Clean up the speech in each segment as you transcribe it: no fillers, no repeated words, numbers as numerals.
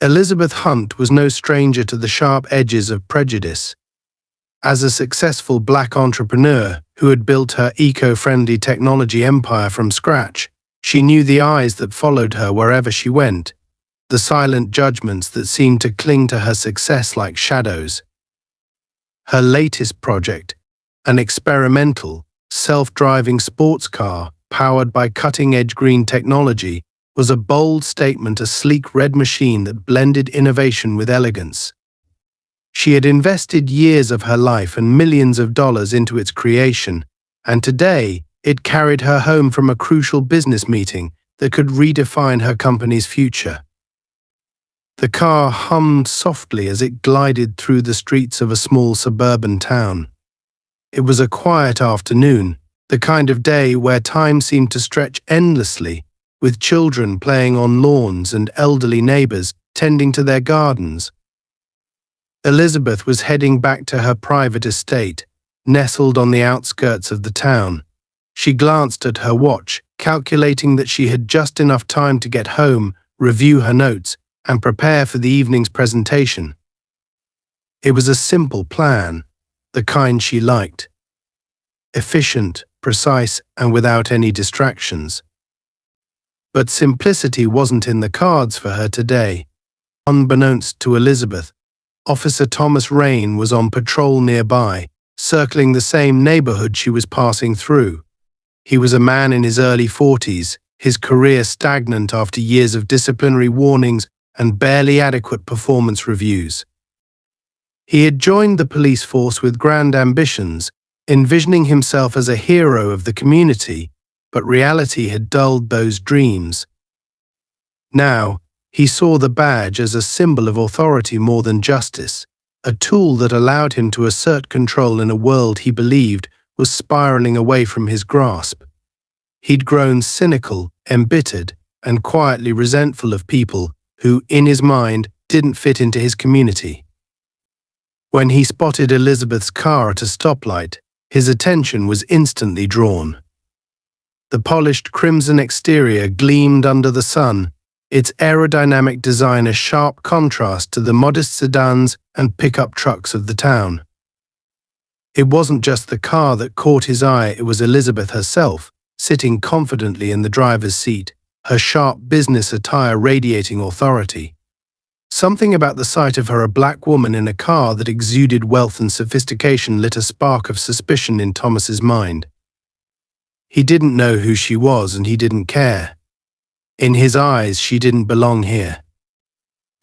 Elizabeth Hunt was no stranger to the sharp edges of prejudice. As a successful black entrepreneur who had built her eco-friendly technology empire from scratch, she knew the eyes that followed her wherever she went, the silent judgments that seemed to cling to her success like shadows. Her latest project, an experimental, self-driving sports car powered by cutting-edge green technology, was a bold statement, a sleek red machine that blended innovation with elegance. She had invested years of her life and millions of dollars into its creation, and today it carried her home from a crucial business meeting that could redefine her company's future. The car hummed softly as it glided through the streets of a small suburban town. It was a quiet afternoon, the kind of day where time seemed to stretch endlessly, with children playing on lawns and elderly neighbors tending to their gardens. Elizabeth was heading back to her private estate, nestled on the outskirts of the town. She glanced at her watch, calculating that she had just enough time to get home, review her notes, and prepare for the evening's presentation. It was a simple plan, the kind she liked. Efficient, precise, and without any distractions. But simplicity wasn't in the cards for her today. Unbeknownst to Elizabeth, Officer Thomas Rain was on patrol nearby, circling the same neighborhood she was passing through. He was a man in his early 40s, his career stagnant after years of disciplinary warnings and barely adequate performance reviews. He had joined the police force with grand ambitions, envisioning himself as a hero of the community, but reality had dulled those dreams. Now, he saw the badge as a symbol of authority more than justice, a tool that allowed him to assert control in a world he believed was spiraling away from his grasp. He'd grown cynical, embittered, and quietly resentful of people who, in his mind, didn't fit into his community. When he spotted Elizabeth's car at a stoplight, his attention was instantly drawn. The polished crimson exterior gleamed under the sun, its aerodynamic design a sharp contrast to the modest sedans and pickup trucks of the town. It wasn't just the car that caught his eye, it was Elizabeth herself, sitting confidently in the driver's seat, her sharp business attire radiating authority. Something about the sight of her, a black woman in a car that exuded wealth and sophistication, lit a spark of suspicion in Thomas's mind. He didn't know who she was and he didn't care. In his eyes, she didn't belong here.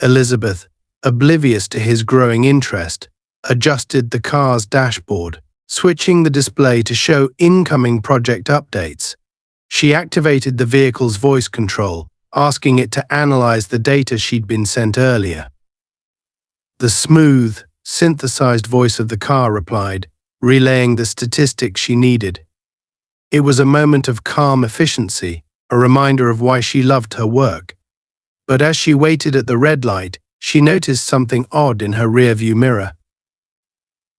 Elizabeth, oblivious to his growing interest, adjusted the car's dashboard, switching the display to show incoming project updates. She activated the vehicle's voice control, asking it to analyze the data she'd been sent earlier. The smooth, synthesized voice of the car replied, relaying the statistics she needed. It was a moment of calm efficiency, a reminder of why she loved her work. But as she waited at the red light, she noticed something odd in her rearview mirror.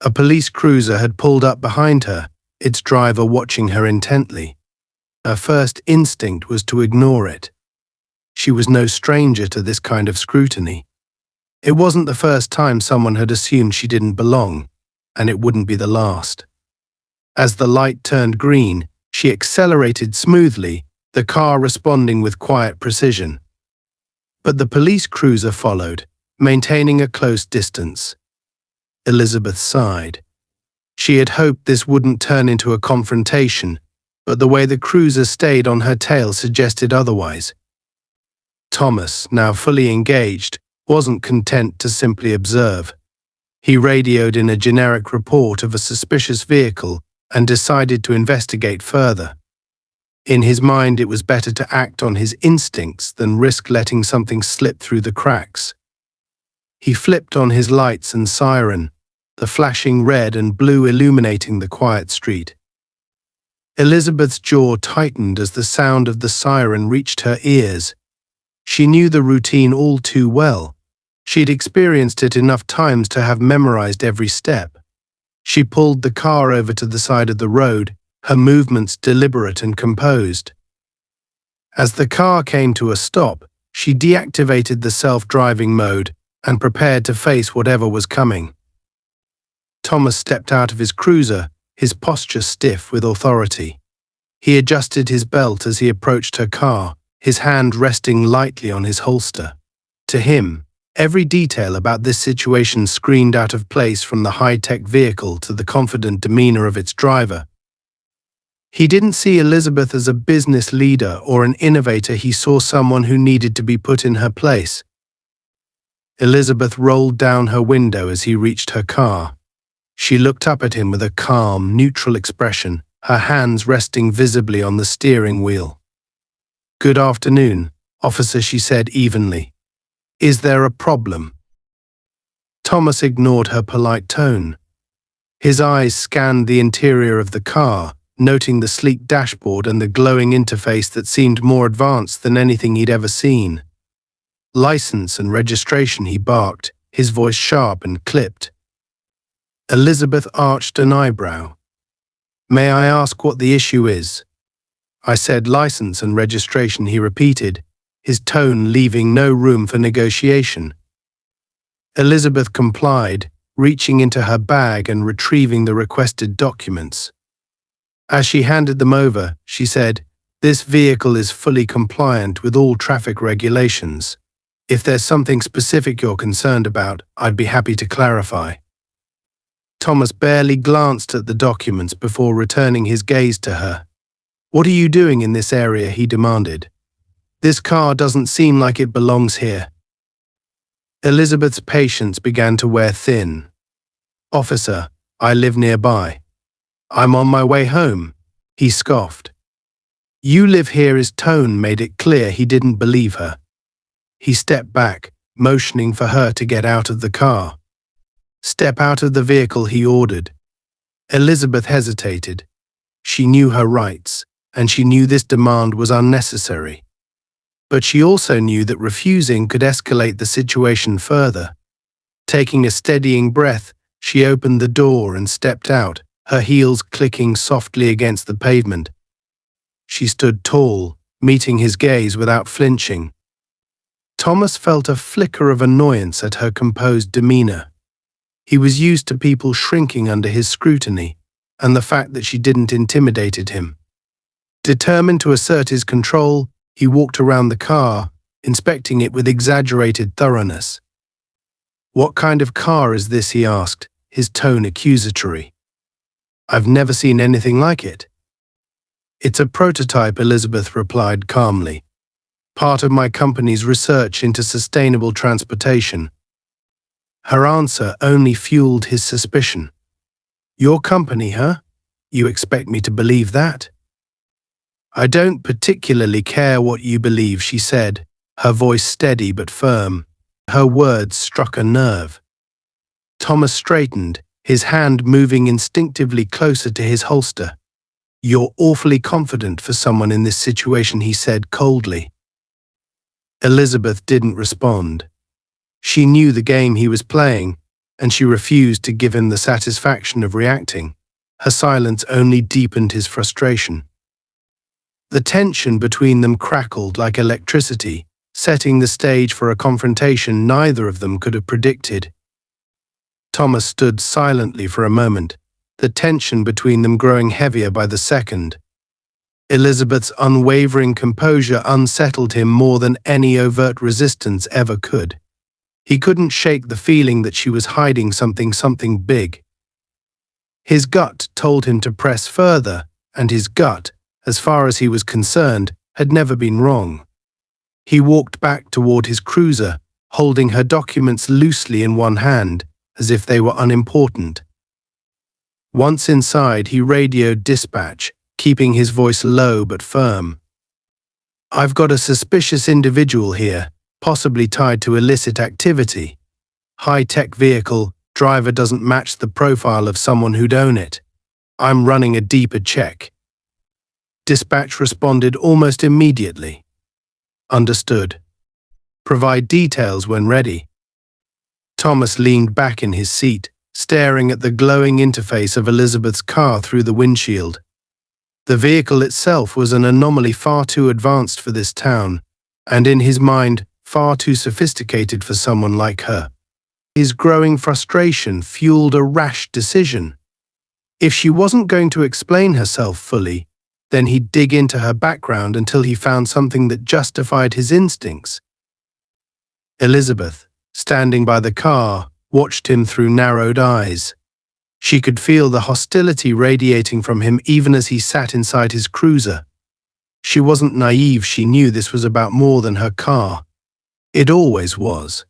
A police cruiser had pulled up behind her, its driver watching her intently. Her first instinct was to ignore it. She was no stranger to this kind of scrutiny. It wasn't the first time someone had assumed she didn't belong, and it wouldn't be the last. As the light turned green, she accelerated smoothly, the car responding with quiet precision. But the police cruiser followed, maintaining a close distance. Elizabeth sighed. She had hoped this wouldn't turn into a confrontation, but the way the cruiser stayed on her tail suggested otherwise. Thomas, now fully engaged, wasn't content to simply observe. He radioed in a generic report of a suspicious vehicle and decided to investigate further. In his mind, it was better to act on his instincts than risk letting something slip through the cracks. He flipped on his lights and siren, the flashing red and blue illuminating the quiet street. Elizabeth's jaw tightened as the sound of the siren reached her ears. She knew the routine all too well. She'd experienced it enough times to have memorized every step. She pulled the car over to the side of the road, her movements deliberate and composed. As the car came to a stop, She deactivated the self-driving mode and prepared to face whatever was coming. Thomas stepped out of his cruiser, his posture stiff with authority. He adjusted his belt as he approached her car, his hand resting lightly on his holster. To him, every detail about this situation screamed out of place, from the high-tech vehicle to the confident demeanor of its driver. He didn't see Elizabeth as a business leader or an innovator. He saw someone who needed to be put in her place. Elizabeth rolled down her window as he reached her car. She looked up at him with a calm, neutral expression, her hands resting visibly on the steering wheel. "Good afternoon, officer," she said evenly. "Is there a problem?" Thomas ignored her polite tone. His eyes scanned the interior of the car, noting the sleek dashboard and the glowing interface that seemed more advanced than anything he'd ever seen. "License and registration," he barked, his voice sharp and clipped. Elizabeth arched an eyebrow. "May I ask what the issue is?" "I said license and registration," he repeated, his tone leaving no room for negotiation. Elizabeth complied, reaching into her bag and retrieving the requested documents. As she handed them over, she said, "This vehicle is fully compliant with all traffic regulations. If there's something specific you're concerned about, I'd be happy to clarify." Thomas barely glanced at the documents before returning his gaze to her. "What are you doing in this area?" he demanded. "This car doesn't seem like it belongs here." Elizabeth's patience began to wear thin. "Officer, I live nearby. I'm on my way home," he scoffed. "You live here." His tone made it clear he didn't believe her. He stepped back, motioning for her to get out of the car. "Step out of the vehicle," he ordered. Elizabeth hesitated. She knew her rights, and she knew this demand was unnecessary. But she also knew that refusing could escalate the situation further. Taking a steadying breath, she opened the door and stepped out, her heels clicking softly against the pavement. She stood tall, meeting his gaze without flinching. Thomas felt a flicker of annoyance at her composed demeanor. He was used to people shrinking under his scrutiny, and the fact that she didn't intimidated him. Determined to assert his control, he walked around the car, inspecting it with exaggerated thoroughness. "What kind of car is this?" he asked, his tone accusatory. "I've never seen anything like it." "It's a prototype," Elizabeth replied calmly. "Part of my company's research into sustainable transportation." Her answer only fueled his suspicion. "Your company, huh? You expect me to believe that?" "I don't particularly care what you believe," she said, her voice steady but firm. Her words struck a nerve. Thomas straightened, his hand moving instinctively closer to his holster. "You're awfully confident for someone in this situation," he said coldly. Elizabeth didn't respond. She knew the game he was playing, and she refused to give him the satisfaction of reacting. Her silence only deepened his frustration. The tension between them crackled like electricity, setting the stage for a confrontation neither of them could have predicted. Thomas stood silently for a moment, the tension between them growing heavier by the second. Elizabeth's unwavering composure unsettled him more than any overt resistance ever could. He couldn't shake the feeling that she was hiding something big. His gut told him to press further, and his gut, as far as he was concerned, had never been wrong. He walked back toward his cruiser, holding her documents loosely in one hand, as if they were unimportant. Once inside, he radioed dispatch, keeping his voice low but firm. "I've got a suspicious individual here, possibly tied to illicit activity. High-tech vehicle, driver doesn't match the profile of someone who'd own it. I'm running a deeper check." Dispatch responded almost immediately. "Understood. Provide details when ready." Thomas leaned back in his seat, staring at the glowing interface of Elizabeth's car through the windshield. The vehicle itself was an anomaly far too advanced for this town, and in his mind, far too sophisticated for someone like her. His growing frustration fueled a rash decision. If she wasn't going to explain herself fully, then he'd dig into her background until he found something that justified his instincts. Elizabeth, standing by the car, watched him through narrowed eyes. She could feel the hostility radiating from him even as he sat inside his cruiser. She wasn't naive, she knew this was about more than her car. It always was.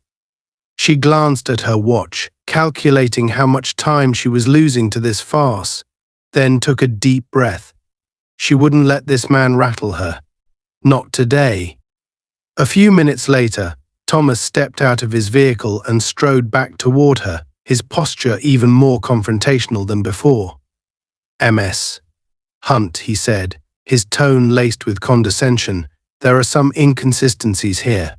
She glanced at her watch, calculating how much time she was losing to this farce, then took a deep breath. She wouldn't let this man rattle her. Not today. A few minutes later, Thomas stepped out of his vehicle and strode back toward her, his posture even more confrontational than before. "Ms. Hunt," he said, his tone laced with condescension, "there are some inconsistencies here."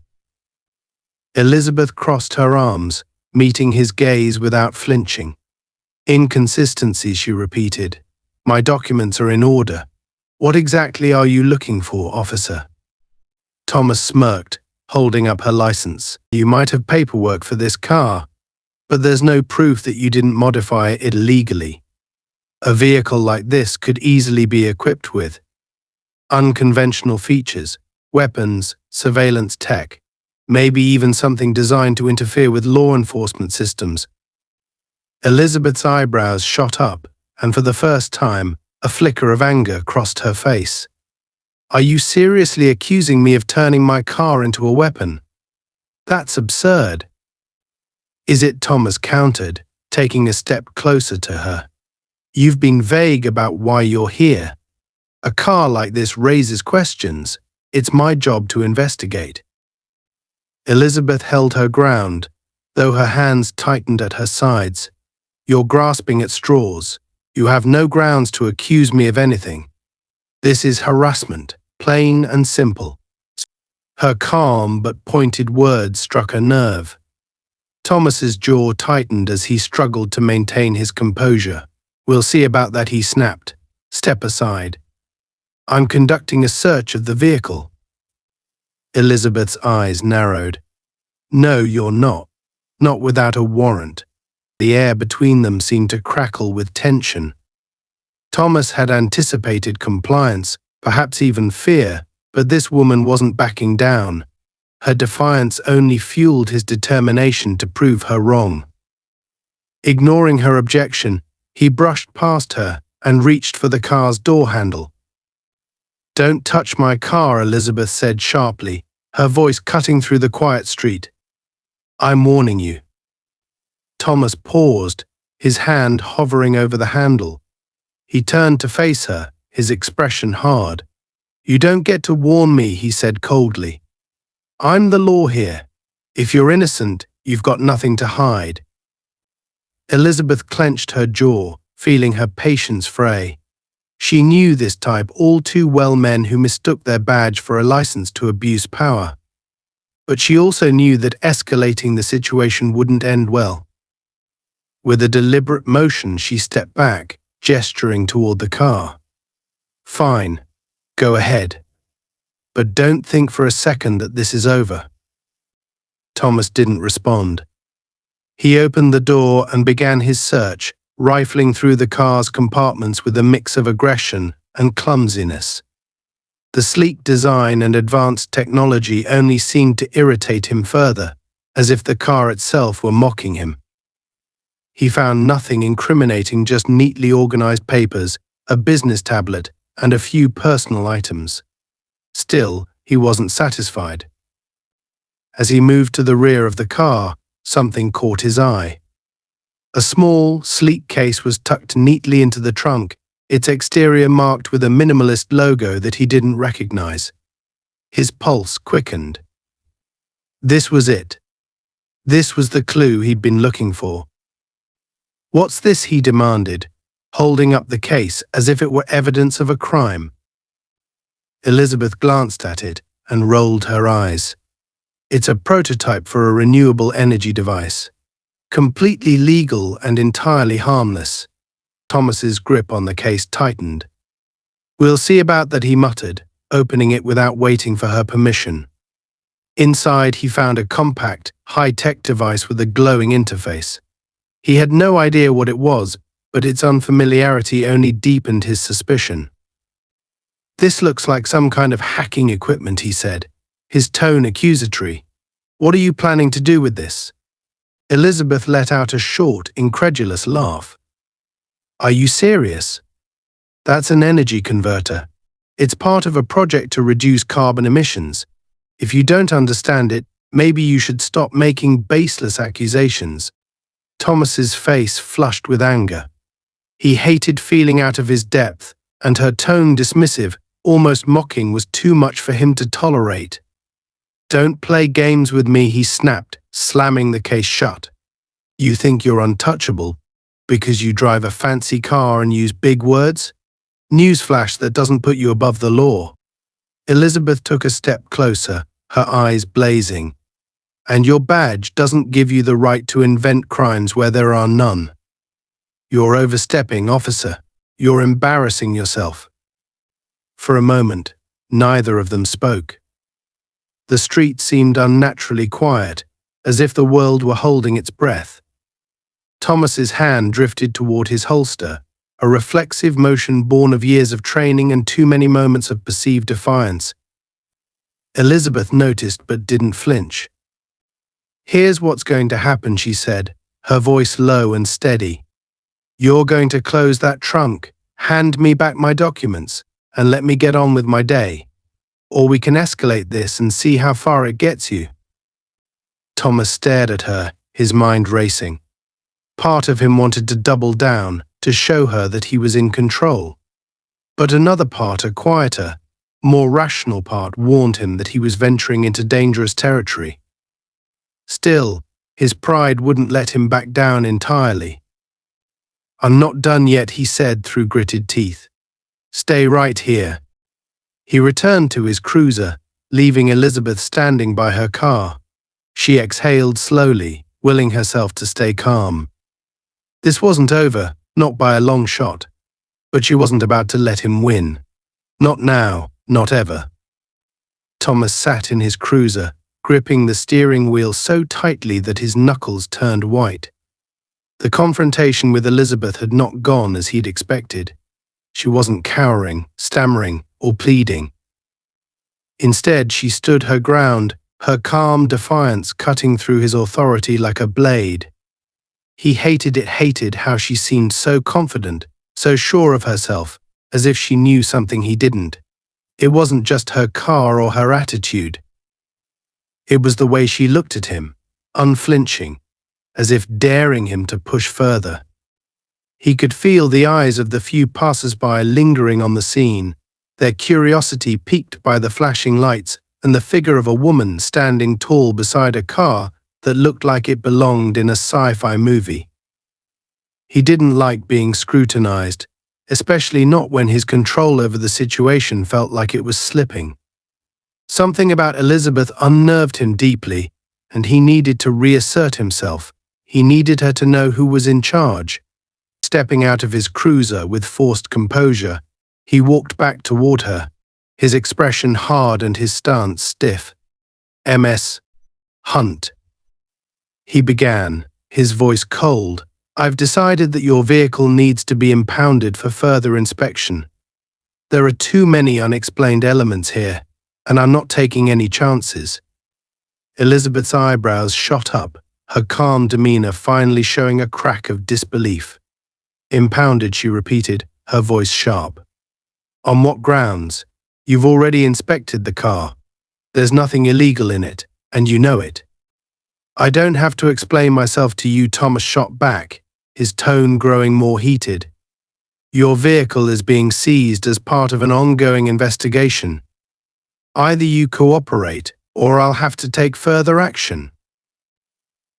Elizabeth crossed her arms, meeting his gaze without flinching. "Inconsistencies," she repeated. "My documents are in order. What exactly are you looking for, officer?" Thomas smirked, holding up her license. "You might have paperwork for this car, but there's no proof that you didn't modify it illegally. A vehicle like this could easily be equipped with unconventional features, weapons, surveillance tech, maybe even something designed to interfere with law enforcement systems." Elizabeth's eyebrows shot up, and for the first time, a flicker of anger crossed her face. "Are you seriously accusing me of turning my car into a weapon? That's absurd." "Is it?" Thomas countered, taking a step closer to her. "You've been vague about why you're here. A car like this raises questions. It's my job to investigate." Elizabeth held her ground, though her hands tightened at her sides. "You're grasping at straws. You have no grounds to accuse me of anything. This is harassment, plain and simple." Her calm but pointed words struck a nerve. Thomas's jaw tightened as he struggled to maintain his composure. "We'll see about that," he snapped. "Step aside. I'm conducting a search of the vehicle." Elizabeth's eyes narrowed. "No, you're not. Not without a warrant." The air between them seemed to crackle with tension. Thomas had anticipated compliance, perhaps even fear, but this woman wasn't backing down. Her defiance only fueled his determination to prove her wrong. Ignoring her objection, he brushed past her and reached for the car's door handle. "Don't touch my car," Elizabeth said sharply, her voice cutting through the quiet street. "I'm warning you." Thomas paused, his hand hovering over the handle. He turned to face her, his expression hard. "You don't get to warn me," he said coldly. "I'm the law here. If you're innocent, you've got nothing to hide." Elizabeth clenched her jaw, feeling her patience fray. She knew this type all too well, men who mistook their badge for a license to abuse power. But she also knew that escalating the situation wouldn't end well. With a deliberate motion, she stepped back, gesturing toward the car. "Fine, go ahead. But don't think for a second that this is over." Thomas didn't respond. He opened the door and began his search, rifling through the car's compartments with a mix of aggression and clumsiness. The sleek design and advanced technology only seemed to irritate him further, as if the car itself were mocking him. He found nothing incriminating, just neatly organized papers, a business tablet, and a few personal items. Still, he wasn't satisfied. As he moved to the rear of the car, something caught his eye. A small, sleek case was tucked neatly into the trunk, its exterior marked with a minimalist logo that he didn't recognize. His pulse quickened. This was it. This was the clue he'd been looking for. "What's this?" he demanded, holding up the case as if it were evidence of a crime. Elizabeth glanced at it and rolled her eyes. "It's a prototype for a renewable energy device. Completely legal and entirely harmless." Thomas's grip on the case tightened. "We'll see about that," he muttered, opening it without waiting for her permission. Inside, he found a compact, high-tech device with a glowing interface. He had no idea what it was, but its unfamiliarity only deepened his suspicion. "This looks like some kind of hacking equipment," he said, his tone accusatory. "What are you planning to do with this?" Elizabeth let out a short, incredulous laugh. "Are you serious? That's an energy converter. It's part of a project to reduce carbon emissions. If you don't understand it, maybe you should stop making baseless accusations." Thomas's face flushed with anger. He hated feeling out of his depth, and her tone, dismissive, almost mocking, was too much for him to tolerate. "Don't play games with me," he snapped, slamming the case shut. "You think you're untouchable because you drive a fancy car and use big words? Newsflash, that doesn't put you above the law." Elizabeth took a step closer, her eyes blazing. "And your badge doesn't give you the right to invent crimes where there are none. You're overstepping, officer. You're embarrassing yourself." For a moment, neither of them spoke. The street seemed unnaturally quiet, as if the world were holding its breath. Thomas's hand drifted toward his holster, a reflexive motion born of years of training and too many moments of perceived defiance. Elizabeth noticed but didn't flinch. "Here's what's going to happen," she said, her voice low and steady. "You're going to close that trunk, hand me back my documents, and let me get on with my day. Or we can escalate this and see how far it gets you." Thomas stared at her, his mind racing. Part of him wanted to double down, to show her that he was in control. But another part, a quieter, more rational part, warned him that he was venturing into dangerous territory. Still, his pride wouldn't let him back down entirely. "I'm not done yet," he said through gritted teeth. "Stay right here." He returned to his cruiser, leaving Elizabeth standing by her car. She exhaled slowly, willing herself to stay calm. This wasn't over, not by a long shot. But she wasn't about to let him win. Not now, not ever. Thomas sat in his cruiser, gripping the steering wheel so tightly that his knuckles turned white. The confrontation with Elizabeth had not gone as he'd expected. She wasn't cowering, stammering, or pleading. Instead, she stood her ground, her calm defiance cutting through his authority like a blade. He hated how she seemed so confident, so sure of herself, as if she knew something he didn't. It wasn't just her car or her attitude. It was the way she looked at him, unflinching, as if daring him to push further. He could feel the eyes of the few passers-by lingering on the scene, their curiosity piqued by the flashing lights and the figure of a woman standing tall beside a car that looked like it belonged in a sci-fi movie. He didn't like being scrutinized, especially not when his control over the situation felt like it was slipping. Something about Elizabeth unnerved him deeply, and he needed to reassert himself. He needed her to know who was in charge. Stepping out of his cruiser with forced composure, he walked back toward her, his expression hard and his stance stiff. "Ms. Hunt," he began, his voice cold, "I've decided that your vehicle needs to be impounded for further inspection. There are too many unexplained elements here, and I'm not taking any chances." Elizabeth's eyebrows shot up, her calm demeanor finally showing a crack of disbelief. "Impounded," she repeated, her voice sharp. "On what grounds? You've already inspected the car. There's nothing illegal in it, and you know it." "I don't have to explain myself to you," Thomas shot back, his tone growing more heated. "Your vehicle is being seized as part of an ongoing investigation. Either you cooperate, or I'll have to take further action."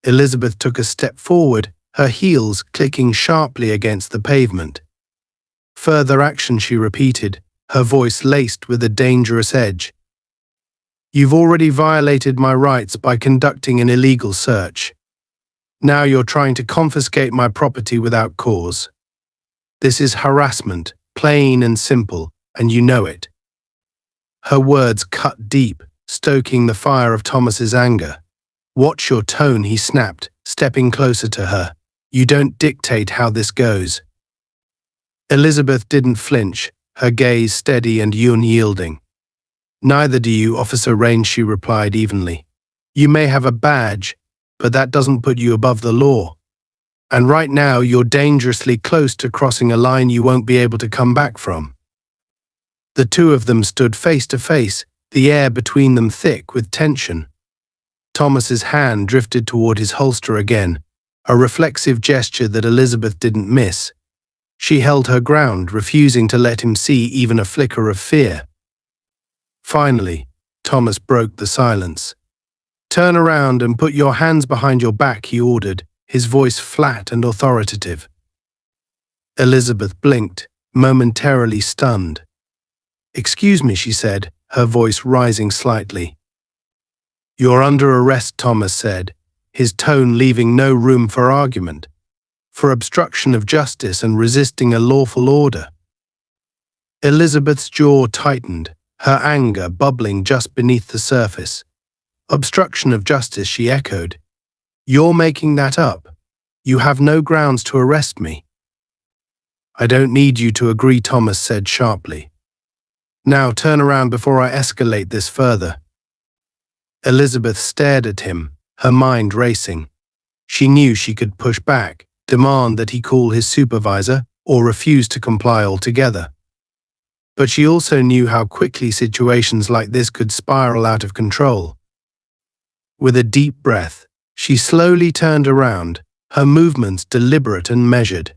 Elizabeth took a step forward, her heels clicking sharply against the pavement. "Further action," she repeated, her voice laced with a dangerous edge. "You've already violated my rights by conducting an illegal search. Now you're trying to confiscate my property without cause. This is harassment, plain and simple, and you know it." Her words cut deep, stoking the fire of Thomas's anger. "Watch your tone," he snapped, stepping closer to her. "You don't dictate how this goes." Elizabeth didn't flinch, her gaze steady and unyielding. "Neither do you, Officer Rain," she replied evenly. "You may have a badge, but that doesn't put you above the law. And right now you're dangerously close to crossing a line you won't be able to come back from." The two of them stood face to face, the air between them thick with tension. Thomas's hand drifted toward his holster again, a reflexive gesture that Elizabeth didn't miss. She held her ground, refusing to let him see even a flicker of fear. Finally, Thomas broke the silence. "Turn around and put your hands behind your back," he ordered, his voice flat and authoritative. Elizabeth blinked, momentarily stunned. "Excuse me," she said, her voice rising slightly. "You're under arrest," Thomas said, his tone leaving no room for argument, "for obstruction of justice and resisting a lawful order." Elizabeth's jaw tightened, her anger bubbling just beneath the surface. "Obstruction of justice," she echoed. "You're making that up. You have no grounds to arrest me." "I don't need you to agree," Thomas said sharply. "Now turn around before I escalate this further." Elizabeth stared at him, her mind racing. She knew she could push back, demand that he call his supervisor, or refuse to comply altogether. But she also knew how quickly situations like this could spiral out of control. With a deep breath, she slowly turned around, her movements deliberate and measured.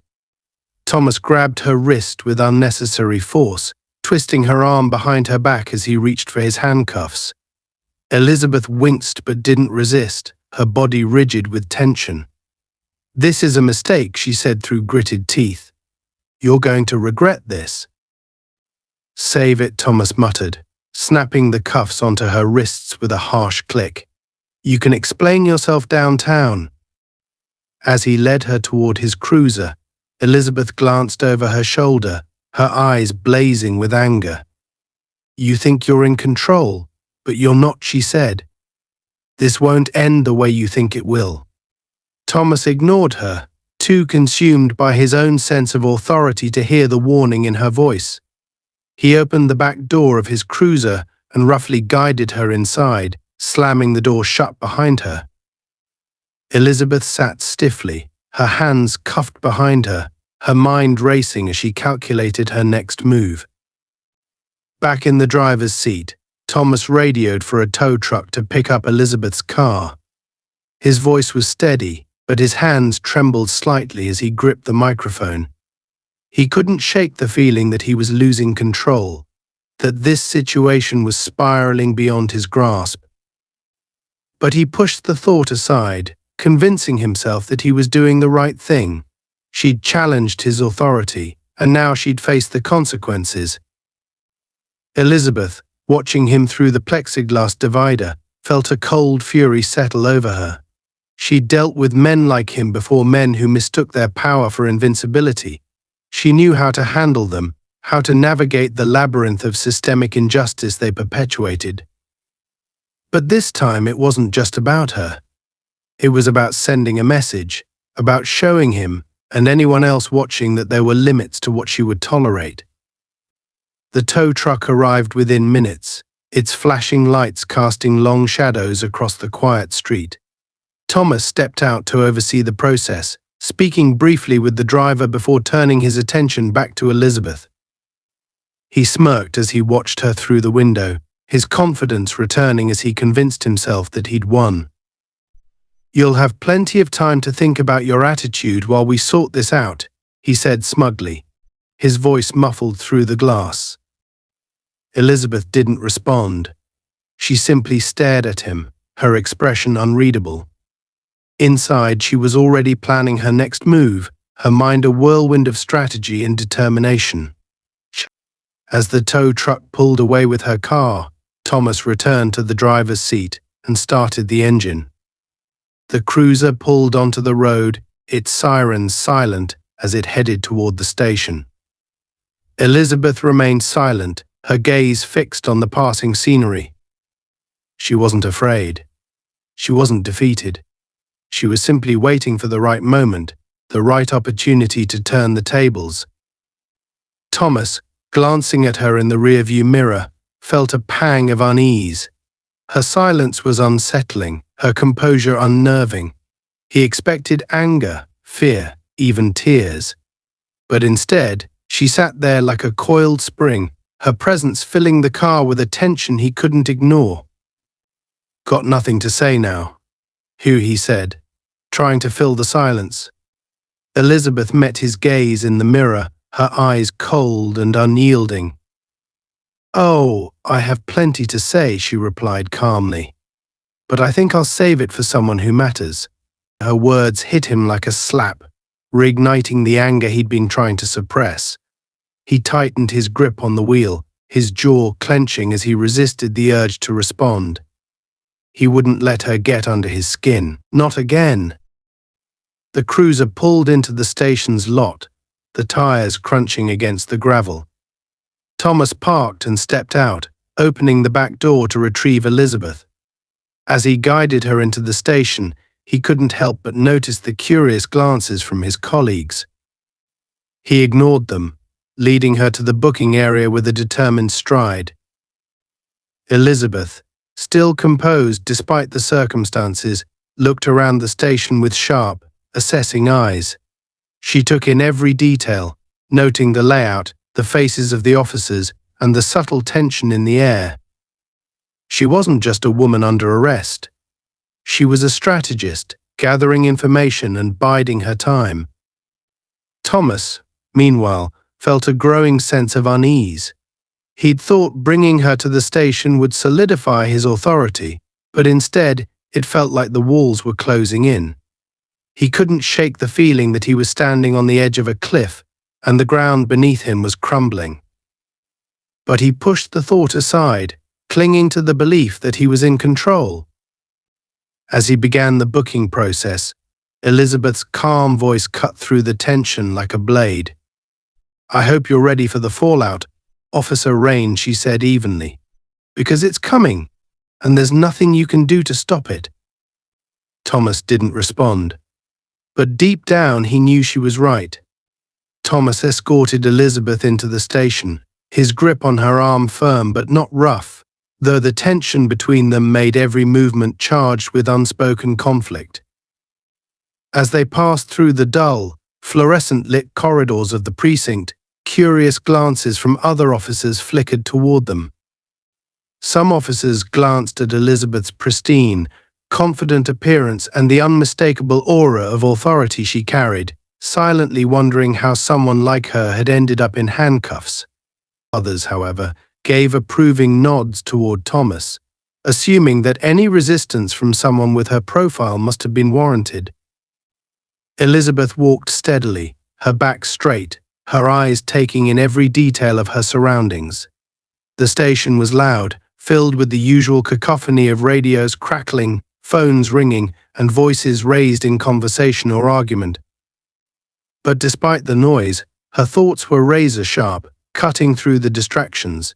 Thomas grabbed her wrist with unnecessary force, twisting her arm behind her back as he reached for his handcuffs. Elizabeth winced but didn't resist, her body rigid with tension. "This is a mistake," she said through gritted teeth. "You're going to regret this." "Save it," Thomas muttered, snapping the cuffs onto her wrists with a harsh click. "You can explain yourself downtown." As he led her toward his cruiser, Elizabeth glanced over her shoulder, her eyes blazing with anger. "You think you're in control, but you're not," she said. "This won't end the way you think it will." Thomas ignored her, too consumed by his own sense of authority to hear the warning in her voice. He opened the back door of his cruiser and roughly guided her inside, slamming the door shut behind her. Elizabeth sat stiffly, her hands cuffed behind her, her mind racing as she calculated her next move. Back in the driver's seat, Thomas radioed for a tow truck to pick up Elizabeth's car. His voice was steady, but his hands trembled slightly as he gripped the microphone. He couldn't shake the feeling that he was losing control, that this situation was spiraling beyond his grasp. But he pushed the thought aside, convincing himself that he was doing the right thing. She'd challenged his authority, and now she'd face the consequences. Elizabeth, watching him through the plexiglass divider, felt a cold fury settle over her. She'd dealt with men like him before, men who mistook their power for invincibility. She knew how to handle them, how to navigate the labyrinth of systemic injustice they perpetuated. But this time it wasn't just about her. It was about sending a message, about showing him and anyone else watching that there were limits to what she would tolerate. The tow truck arrived within minutes, its flashing lights casting long shadows across the quiet street. Thomas stepped out to oversee the process, speaking briefly with the driver before turning his attention back to Elizabeth. He smirked as he watched her through the window, his confidence returning as he convinced himself that he'd won. "You'll have plenty of time to think about your attitude while we sort this out," he said smugly, his voice muffled through the glass. Elizabeth didn't respond. She simply stared at him, her expression unreadable. Inside, she was already planning her next move, her mind a whirlwind of strategy and determination. As the tow truck pulled away with her car, Thomas returned to the driver's seat and started the engine. The cruiser pulled onto the road, its sirens silent as it headed toward the station. Elizabeth remained silent, her gaze fixed on the passing scenery. She wasn't afraid. She wasn't defeated. She was simply waiting for the right moment, the right opportunity to turn the tables. Thomas, glancing at her in the rearview mirror, felt a pang of unease. Her silence was unsettling, her composure unnerving. He expected anger, fear, even tears. But instead, she sat there like a coiled spring, her presence filling the car with a tension he couldn't ignore. "Got nothing to say now," he said, trying to fill the silence. Elizabeth met his gaze in the mirror, her eyes cold and unyielding. "Oh, I have plenty to say," she replied calmly. "But I think I'll save it for someone who matters." Her words hit him like a slap, reigniting the anger he'd been trying to suppress. He tightened his grip on the wheel, his jaw clenching as he resisted the urge to respond. He wouldn't let her get under his skin. Not again. The cruiser pulled into the station's lot, the tires crunching against the gravel. Thomas parked and stepped out, opening the back door to retrieve Elizabeth. As he guided her into the station, he couldn't help but notice the curious glances from his colleagues. He ignored them, leading her to the booking area with a determined stride. Elizabeth, still composed despite the circumstances, looked around the station with sharp, assessing eyes. She took in every detail, noting the layout, the faces of the officers, and the subtle tension in the air. She wasn't just a woman under arrest. She was a strategist, gathering information and biding her time. Thomas, meanwhile, felt a growing sense of unease. He'd thought bringing her to the station would solidify his authority, but instead it felt like the walls were closing in. He couldn't shake the feeling that he was standing on the edge of a cliff, and the ground beneath him was crumbling. But he pushed the thought aside, clinging to the belief that he was in control. As he began the booking process, Elizabeth's calm voice cut through the tension like a blade. "I hope you're ready for the fallout, Officer Rain," she said evenly. "Because it's coming, and there's nothing you can do to stop it." Thomas didn't respond, but deep down he knew she was right. Thomas escorted Elizabeth into the station, his grip on her arm firm but not rough, though the tension between them made every movement charged with unspoken conflict. As they passed through the dull, fluorescent-lit corridors of the precinct, curious glances from other officers flickered toward them. Some officers glanced at Elizabeth's pristine, confident appearance and the unmistakable aura of authority she carried, silently wondering how someone like her had ended up in handcuffs. Others, however, gave approving nods toward Thomas, assuming that any resistance from someone with her profile must have been warranted. Elizabeth walked steadily, her back straight, her eyes taking in every detail of her surroundings. The station was loud, filled with the usual cacophony of radios crackling, phones ringing, and voices raised in conversation or argument. But despite the noise, her thoughts were razor-sharp, cutting through the distractions.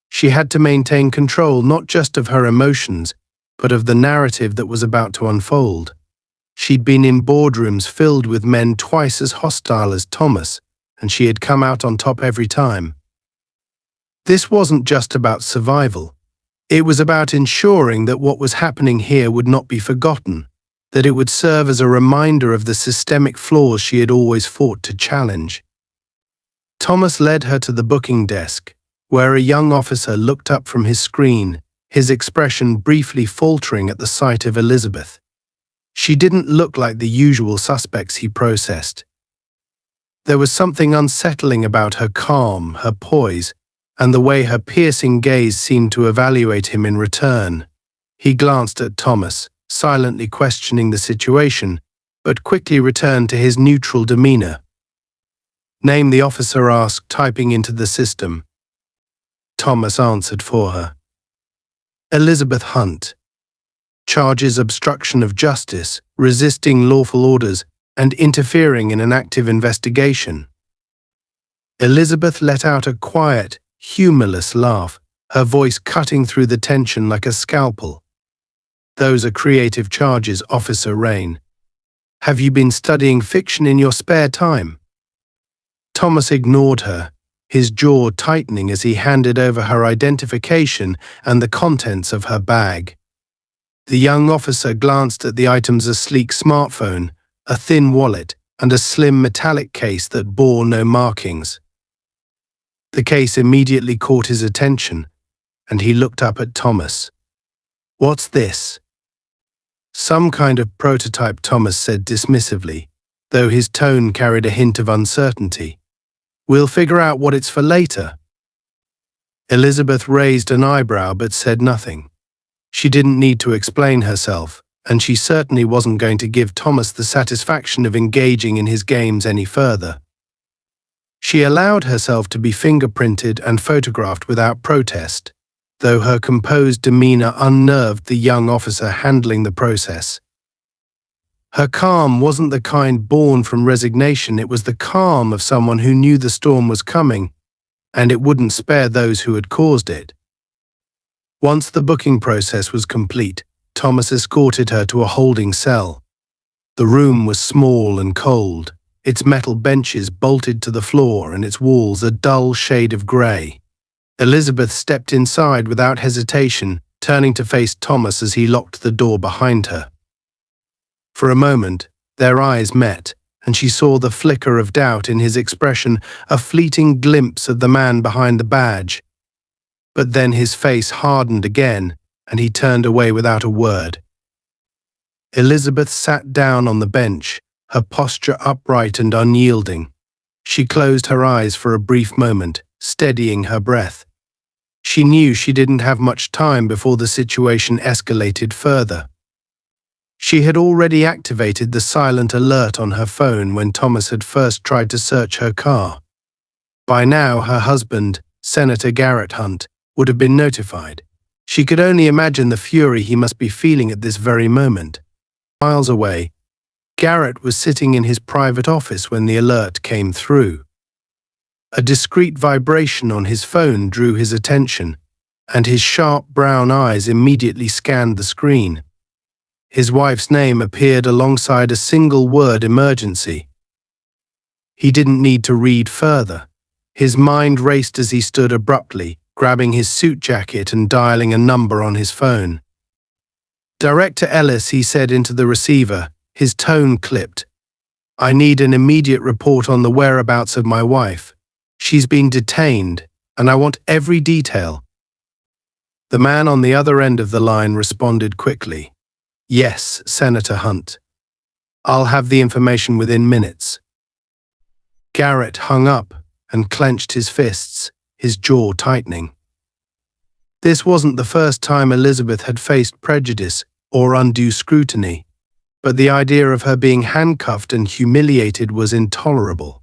She had to maintain control not just of her emotions, but of the narrative that was about to unfold. She'd been in boardrooms filled with men twice as hostile as Thomas, and she had come out on top every time. This wasn't just about survival. It was about ensuring that what was happening here would not be forgotten, that it would serve as a reminder of the systemic flaws she had always fought to challenge. Thomas led her to the booking desk, where a young officer looked up from his screen, his expression briefly faltering at the sight of Elizabeth. She didn't look like the usual suspects he processed. There was something unsettling about her calm, her poise, and the way her piercing gaze seemed to evaluate him in return. He glanced at Thomas, silently questioning the situation, but quickly returned to his neutral demeanor. "Name," the officer asked, typing into the system. Thomas answered for her. "Elizabeth Hunt. Charges obstruction of justice, resisting lawful orders, and interfering in an active investigation." Elizabeth let out a quiet, humorless laugh, her voice cutting through the tension like a scalpel. Those are creative charges, Officer Rain. Have you been studying fiction in your spare time? Thomas ignored her, his jaw tightening as he handed over her identification and the contents of her bag. The young officer glanced at the items: a sleek smartphone, a thin wallet, and a slim metallic case that bore no markings. The case immediately caught his attention, and he looked up at Thomas. "What's this?" "Some kind of prototype," Thomas said dismissively, though his tone carried a hint of uncertainty. "We'll figure out what it's for later." Elizabeth raised an eyebrow but said nothing. She didn't need to explain herself, and she certainly wasn't going to give Thomas the satisfaction of engaging in his games any further. She allowed herself to be fingerprinted and photographed without protest, though her composed demeanor unnerved the young officer handling the process. Her calm wasn't the kind born from resignation, it was the calm of someone who knew the storm was coming, and it wouldn't spare those who had caused it. Once the booking process was complete, Thomas escorted her to a holding cell. The room was small and cold, its metal benches bolted to the floor and its walls a dull shade of grey. Elizabeth stepped inside without hesitation, turning to face Thomas as he locked the door behind her. For a moment, their eyes met, and she saw the flicker of doubt in his expression, a fleeting glimpse of the man behind the badge. But then his face hardened again, and he turned away without a word. Elizabeth sat down on the bench, her posture upright and unyielding. She closed her eyes for a brief moment, steadying her breath. She knew she didn't have much time before the situation escalated further. She had already activated the silent alert on her phone when Thomas had first tried to search her car. By now, her husband, Senator Garrett Hunt, would have been notified. She could only imagine the fury he must be feeling at this very moment. Miles away, Garrett was sitting in his private office when the alert came through. A discreet vibration on his phone drew his attention, and his sharp brown eyes immediately scanned the screen. His wife's name appeared alongside a single word: emergency. He didn't need to read further. His mind raced as he stood abruptly, grabbing his suit jacket and dialing a number on his phone. "Director Ellis," he said into the receiver, his tone clipped. "I need an immediate report on the whereabouts of my wife. She's been detained, and I want every detail." The man on the other end of the line responded quickly. "Yes, Senator Hunt. I'll have the information within minutes." Garrett hung up and clenched his fists, his jaw tightening. This wasn't the first time Elizabeth had faced prejudice or undue scrutiny, but the idea of her being handcuffed and humiliated was intolerable.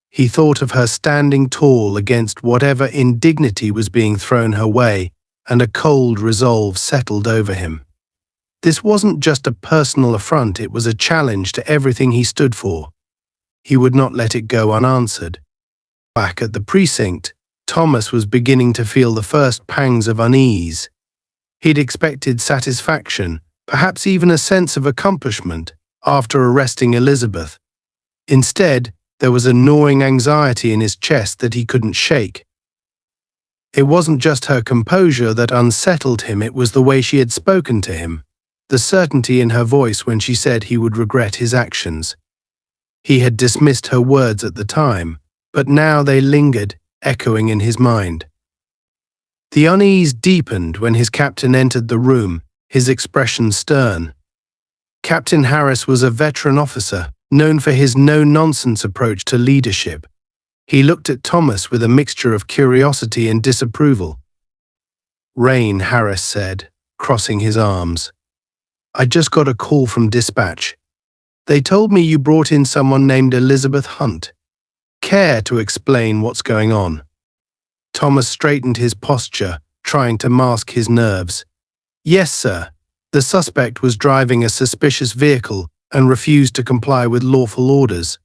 He thought of her standing tall against whatever indignity was being thrown her way, and a cold resolve settled over him. This wasn't just a personal affront, it was a challenge to everything he stood for. He would not let it go unanswered. Back at the precinct, Thomas was beginning to feel the first pangs of unease. He'd expected satisfaction, perhaps even a sense of accomplishment, after arresting Elizabeth. Instead, there was a gnawing anxiety in his chest that he couldn't shake. It wasn't just her composure that unsettled him, it was the way she had spoken to him, the certainty in her voice when she said he would regret his actions. He had dismissed her words at the time, but now they lingered, echoing in his mind. The unease deepened when his captain entered the room, his expression stern. Captain Harris was a veteran officer, known for his no-nonsense approach to leadership. He looked at Thomas with a mixture of curiosity and disapproval. "Rain," Harris said, crossing his arms. "I just got a call from dispatch. They told me you brought in someone named Elizabeth Hunt. Care to explain what's going on?" Thomas straightened his posture, trying to mask his nerves. "Yes, sir. The suspect was driving a suspicious vehicle and refused to comply with lawful orders.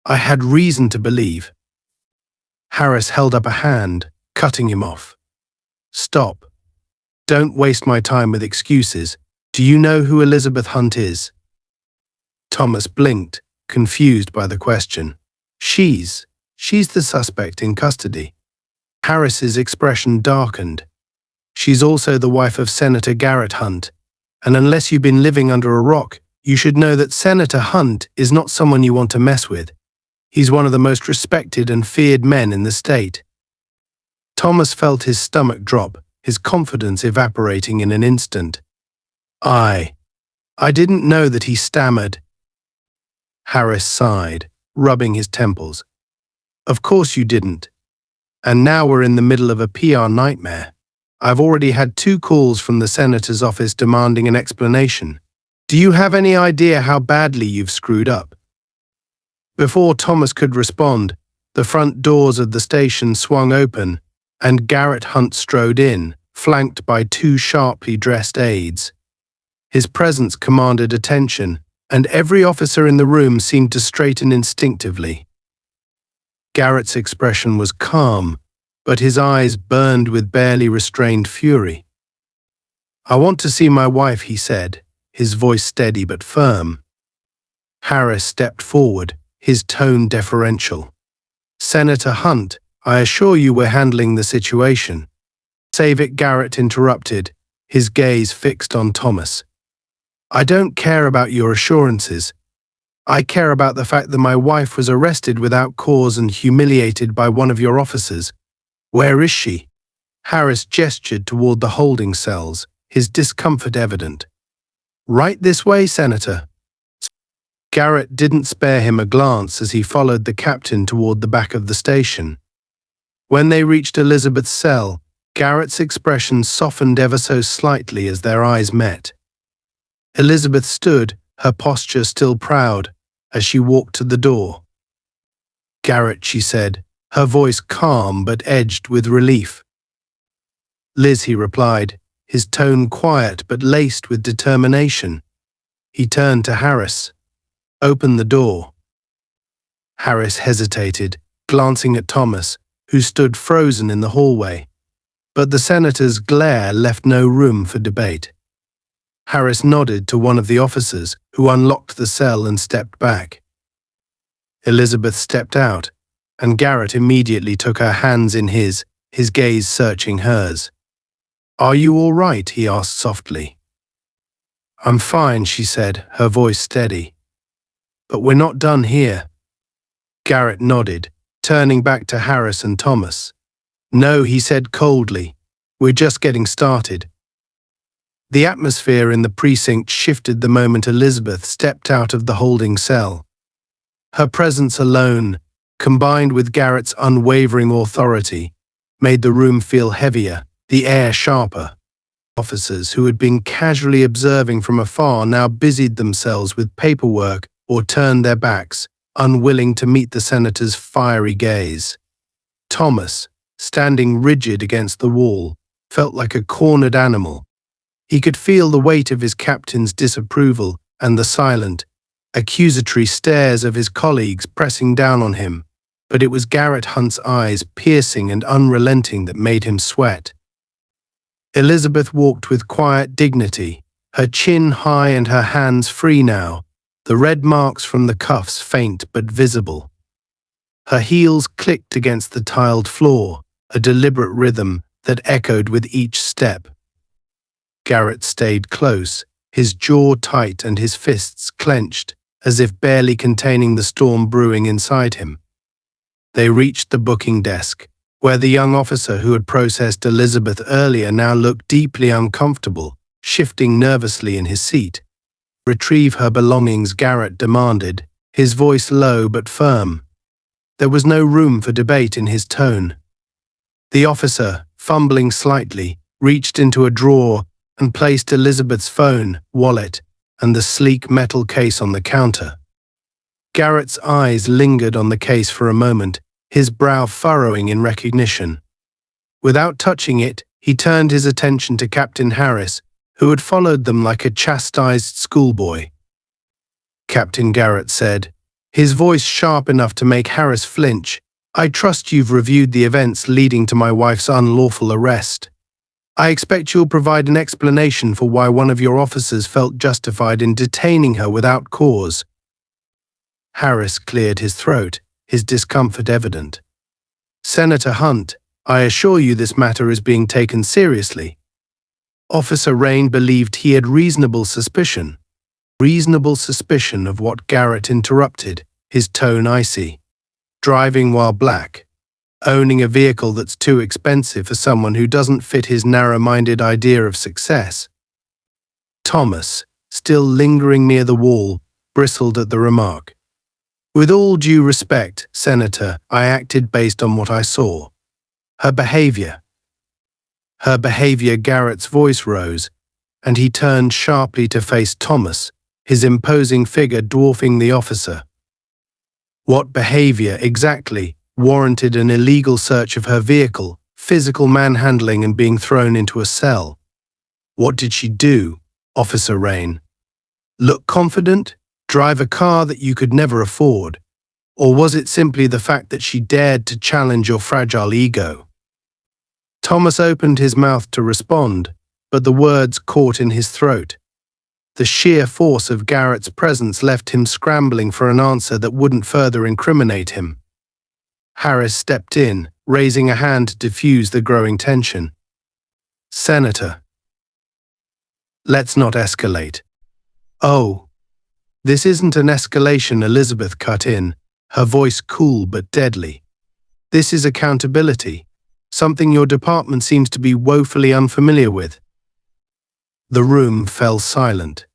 I had reason to believe." Harris held up a hand, cutting him off. "Stop. Don't waste my time with excuses. Do you know who Elizabeth Hunt is? Thomas blinked, confused by the question. She's the suspect in custody. Harris's expression darkened. She's also the wife of Senator Garrett Hunt, and unless you've been living under a rock, you should know that Senator Hunt is not someone you want to mess with. He's one of the most respected and feared men in the state. Thomas felt his stomach drop, his confidence evaporating in an instant. I didn't know that, he stammered. Harris sighed, rubbing his temples. Of course you didn't. And now we're in the middle of a PR nightmare. I've already had 2 calls from the senator's office demanding an explanation. Do you have any idea how badly you've screwed up? Before Thomas could respond, the front doors of the station swung open, and Garrett Hunt strode in, flanked by 2 sharply dressed aides. His presence commanded attention, and every officer in the room seemed to straighten instinctively. Garrett's expression was calm, but his eyes burned with barely restrained fury. I want to see my wife, he said, his voice steady but firm. Harris stepped forward, his tone deferential. Senator Hunt, I assure you we're handling the situation. Save it, Garrett interrupted, his gaze fixed on Thomas. I don't care about your assurances. I care about the fact that my wife was arrested without cause and humiliated by one of your officers. Where is she? Harris gestured toward the holding cells, his discomfort evident. Right this way, Senator. Garrett didn't spare him a glance as he followed the captain toward the back of the station. When they reached Elizabeth's cell, Garrett's expression softened ever so slightly as their eyes met. Elizabeth stood, her posture still proud, as she walked to the door. Garrett, she said, her voice calm but edged with relief. Liz, he replied, his tone quiet but laced with determination. He turned to Harris. Open the door. Harris hesitated, glancing at Thomas, who stood frozen in the hallway. But the senator's glare left no room for debate. Harris nodded to one of the officers, who unlocked the cell and stepped back. Elizabeth stepped out, and Garrett immediately took her hands in his gaze searching hers. Are you all right? He asked softly. I'm fine, she said, her voice steady. But we're not done here. Garrett nodded, turning back to Harris and Thomas. No, he said coldly. We're just getting started. The atmosphere in the precinct shifted the moment Elizabeth stepped out of the holding cell. Her presence alone, combined with Garrett's unwavering authority, made the room feel heavier, the air sharper. Officers who had been casually observing from afar now busied themselves with paperwork or turned their backs, unwilling to meet the senator's fiery gaze. Thomas, standing rigid against the wall, felt like a cornered animal. He could feel the weight of his captain's disapproval and the silent, accusatory stares of his colleagues pressing down on him, but it was Garrett Hunt's eyes, piercing and unrelenting, that made him sweat. Elizabeth walked with quiet dignity, her chin high and her hands free now, the red marks from the cuffs faint but visible. Her heels clicked against the tiled floor, a deliberate rhythm that echoed with each step. Garrett stayed close, his jaw tight and his fists clenched, as if barely containing the storm brewing inside him. They reached the booking desk, where the young officer who had processed Elizabeth earlier now looked deeply uncomfortable, shifting nervously in his seat. Retrieve her belongings, Garrett demanded, his voice low but firm. There was no room for debate in his tone. The officer, fumbling slightly, reached into a drawer and placed Elizabeth's phone, wallet, and the sleek metal case on the counter. Garrett's eyes lingered on the case for a moment, his brow furrowing in recognition. Without touching it, he turned his attention to Captain Harris, who had followed them like a chastised schoolboy. Captain Garrett said, his voice sharp enough to make Harris flinch, I trust you've reviewed the events leading to my wife's unlawful arrest. I expect you'll provide an explanation for why one of your officers felt justified in detaining her without cause. Harris cleared his throat, his discomfort evident. Senator Hunt, I assure you this matter is being taken seriously. Officer Rain believed he had reasonable suspicion. Reasonable suspicion of what? Garrett interrupted, his tone icy. Driving while black. Owning a vehicle that's too expensive for someone who doesn't fit his narrow-minded idea of success. Thomas, still lingering near the wall, bristled at the remark. With all due respect, Senator, I acted based on what I saw. Her behavior. Garrett's voice rose, and he turned sharply to face Thomas, his imposing figure dwarfing the officer. What behavior exactly warranted an illegal search of her vehicle, physical manhandling and being thrown into a cell? What did she do, Officer Rain? Look confident? Drive a car that you could never afford? Or was it simply the fact that she dared to challenge your fragile ego? Thomas opened his mouth to respond, but the words caught in his throat. The sheer force of Garrett's presence left him scrambling for an answer that wouldn't further incriminate him. Harris stepped in, raising a hand to diffuse the growing tension. Senator, let's not escalate. Oh, this isn't an escalation, Elizabeth cut in, her voice cool but deadly. This is accountability, something your department seems to be woefully unfamiliar with. The room fell silent.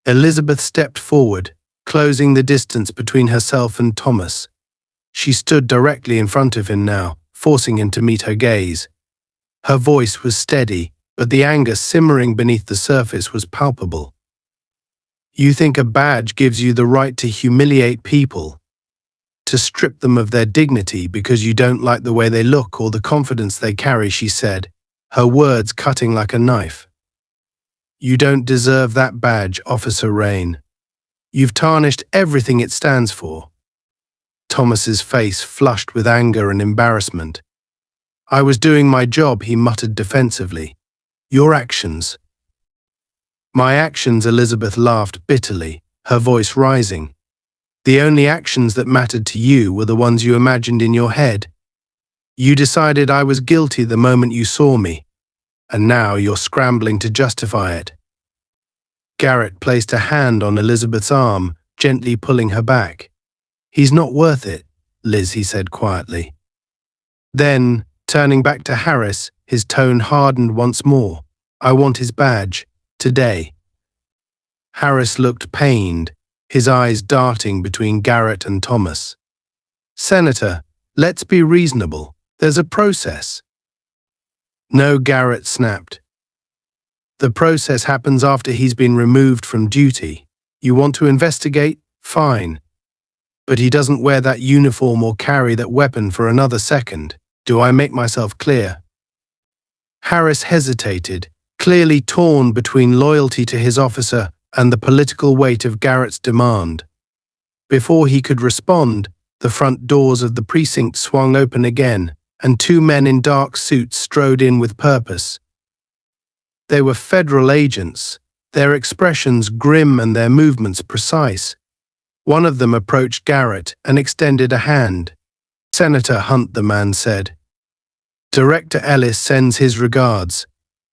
Elizabeth stepped forward, closing the distance between herself and Thomas. She stood directly in front of him now, forcing him to meet her gaze. Her voice was steady, but the anger simmering beneath the surface was palpable. You think a badge gives you the right to humiliate people? To strip them of their dignity because you don't like the way they look or the confidence they carry, she said, her words cutting like a knife. You don't deserve that badge, Officer Rain. You've tarnished everything it stands for. Thomas's face flushed with anger and embarrassment. I was doing my job, he muttered defensively. Your actions. My actions, Elizabeth laughed bitterly, her voice rising. The only actions that mattered to you were the ones you imagined in your head. You decided I was guilty the moment you saw me, and now you're scrambling to justify it. Garrett placed a hand on Elizabeth's arm, gently pulling her back. He's not worth it, Liz, he said quietly. Then, turning back to Harris, his tone hardened once more. I want his badge, today. Harris looked pained, his eyes darting between Garrett and Thomas. Senator, let's be reasonable. There's a process. No, Garrett snapped. The process happens after he's been removed from duty. You want to investigate? Fine. But he doesn't wear that uniform or carry that weapon for another second. Do I make myself clear? Harris hesitated, clearly torn between loyalty to his officer and the political weight of Garrett's demand. Before he could respond, the front doors of the precinct swung open again, and two men in dark suits strode in with purpose. They were federal agents, their expressions grim and their movements precise. One of them approached Garrett and extended a hand. Senator Hunt, the man said. Director Ellis sends his regards.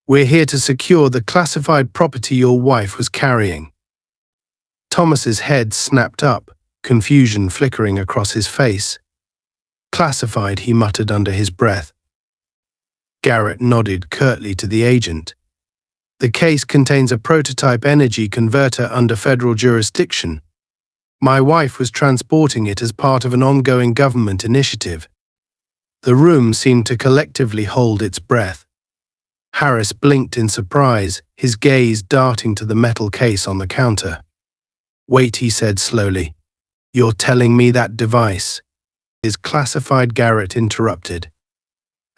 We're here to secure the classified property your wife was carrying. Thomas's head snapped up, confusion flickering across his face. Classified, he muttered under his breath. Garrett nodded curtly to the agent. The case contains a prototype energy converter under federal jurisdiction. My wife was transporting it as part of an ongoing government initiative. The room seemed to collectively hold its breath. Harris blinked in surprise, his gaze darting to the metal case on the counter. Wait, he said slowly. You're telling me that device is classified? Garrett interrupted.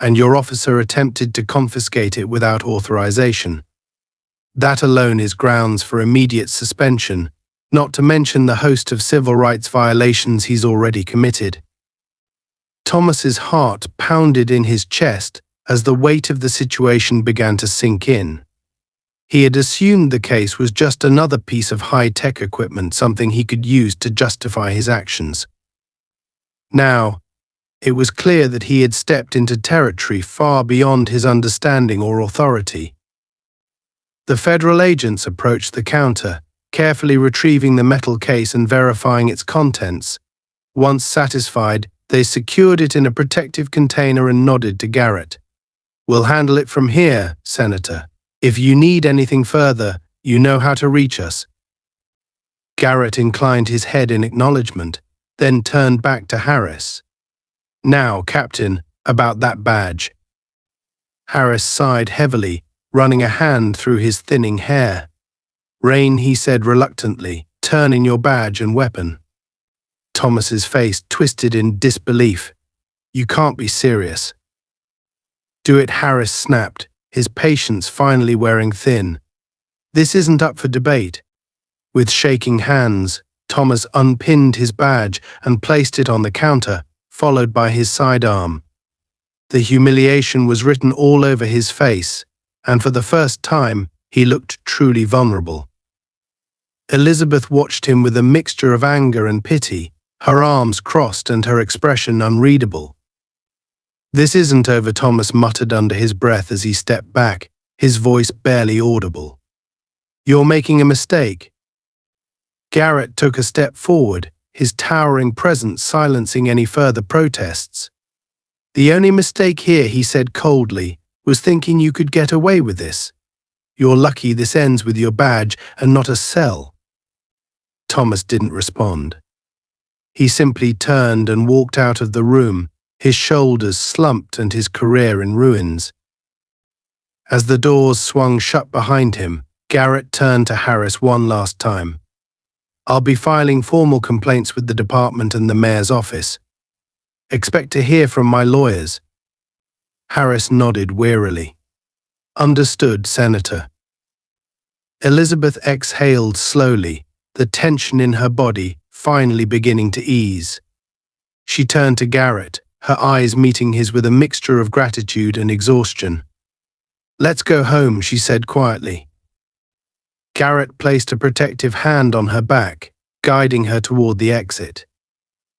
And your officer attempted to confiscate it without authorization. That alone is grounds for immediate suspension, not to mention the host of civil rights violations he's already committed. Thomas's heart pounded in his chest, as the weight of the situation began to sink in. He had assumed the case was just another piece of high-tech equipment, something he could use to justify his actions. Now, it was clear that he had stepped into territory far beyond his understanding or authority. The federal agents approached the counter, carefully retrieving the metal case and verifying its contents. Once satisfied, they secured it in a protective container and nodded to Garrett. "We'll handle it from here, Senator. If you need anything further, you know how to reach us." Garrett inclined his head in acknowledgement, then turned back to Harris. "Now, Captain, about that badge." Harris sighed heavily, running a hand through his thinning hair. "Rain," he said reluctantly, "turn in your badge and weapon." Thomas's face twisted in disbelief. "You can't be serious." "Do it," Harris snapped, his patience finally wearing thin. "This isn't up for debate." With shaking hands, Thomas unpinned his badge and placed it on the counter, followed by his sidearm. The humiliation was written all over his face, and for the first time, he looked truly vulnerable. Elizabeth watched him with a mixture of anger and pity, her arms crossed and her expression unreadable. "This isn't over," Thomas muttered under his breath as he stepped back, his voice barely audible. "You're making a mistake." Garrett took a step forward, his towering presence silencing any further protests. "The only mistake here," he said coldly, "was thinking you could get away with this. You're lucky this ends with your badge and not a cell." Thomas didn't respond. He simply turned and walked out of the room, his shoulders slumped and his career in ruins. As the doors swung shut behind him, Garrett turned to Harris one last time. "I'll be filing formal complaints with the department and the mayor's office. Expect to hear from my lawyers." Harris nodded wearily. "Understood, Senator." Elizabeth exhaled slowly, the tension in her body finally beginning to ease. She turned to Garrett, her eyes meeting his with a mixture of gratitude and exhaustion. "Let's go home," she said quietly. Garrett placed a protective hand on her back, guiding her toward the exit.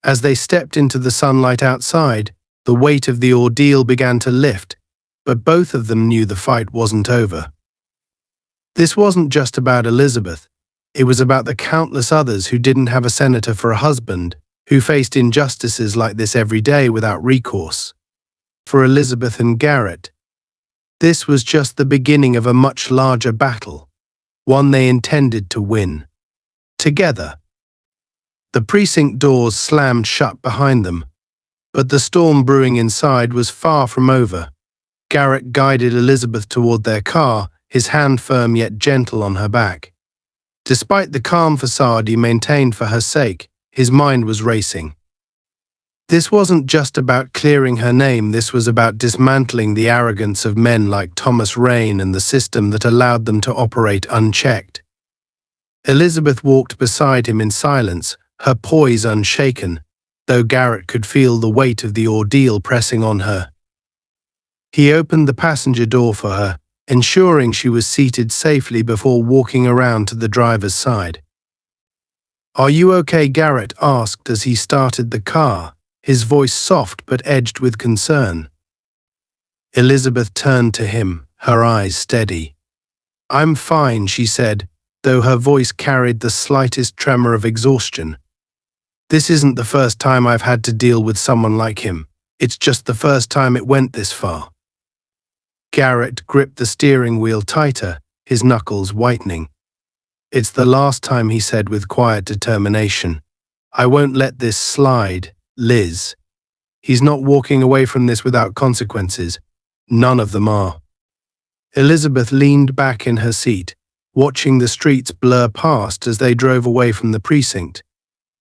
As they stepped into the sunlight outside, the weight of the ordeal began to lift, but both of them knew the fight wasn't over. This wasn't just about Elizabeth. It was about the countless others who didn't have a senator for a husband, who faced injustices like this every day without recourse. For Elizabeth and Garrett, this was just the beginning of a much larger battle, one they intended to win. Together. The precinct doors slammed shut behind them, but the storm brewing inside was far from over. Garrett guided Elizabeth toward their car, his hand firm yet gentle on her back. Despite the calm facade he maintained for her sake, his mind was racing. This wasn't just about clearing her name, this was about dismantling the arrogance of men like Thomas Rain and the system that allowed them to operate unchecked. Elizabeth walked beside him in silence, her poise unshaken, though Garrett could feel the weight of the ordeal pressing on her. He opened the passenger door for her, ensuring she was seated safely before walking around to the driver's side. "Are you okay?" Garrett asked as he started the car, his voice soft but edged with concern. Elizabeth turned to him, her eyes steady. "I'm fine," she said, though her voice carried the slightest tremor of exhaustion. "This isn't the first time I've had to deal with someone like him. It's just the first time it went this far." Garrett gripped the steering wheel tighter, his knuckles whitening. "It's the last time," he said with quiet determination. "I won't let this slide, Liz. He's not walking away from this without consequences. None of them are." Elizabeth leaned back in her seat, watching the streets blur past as they drove away from the precinct.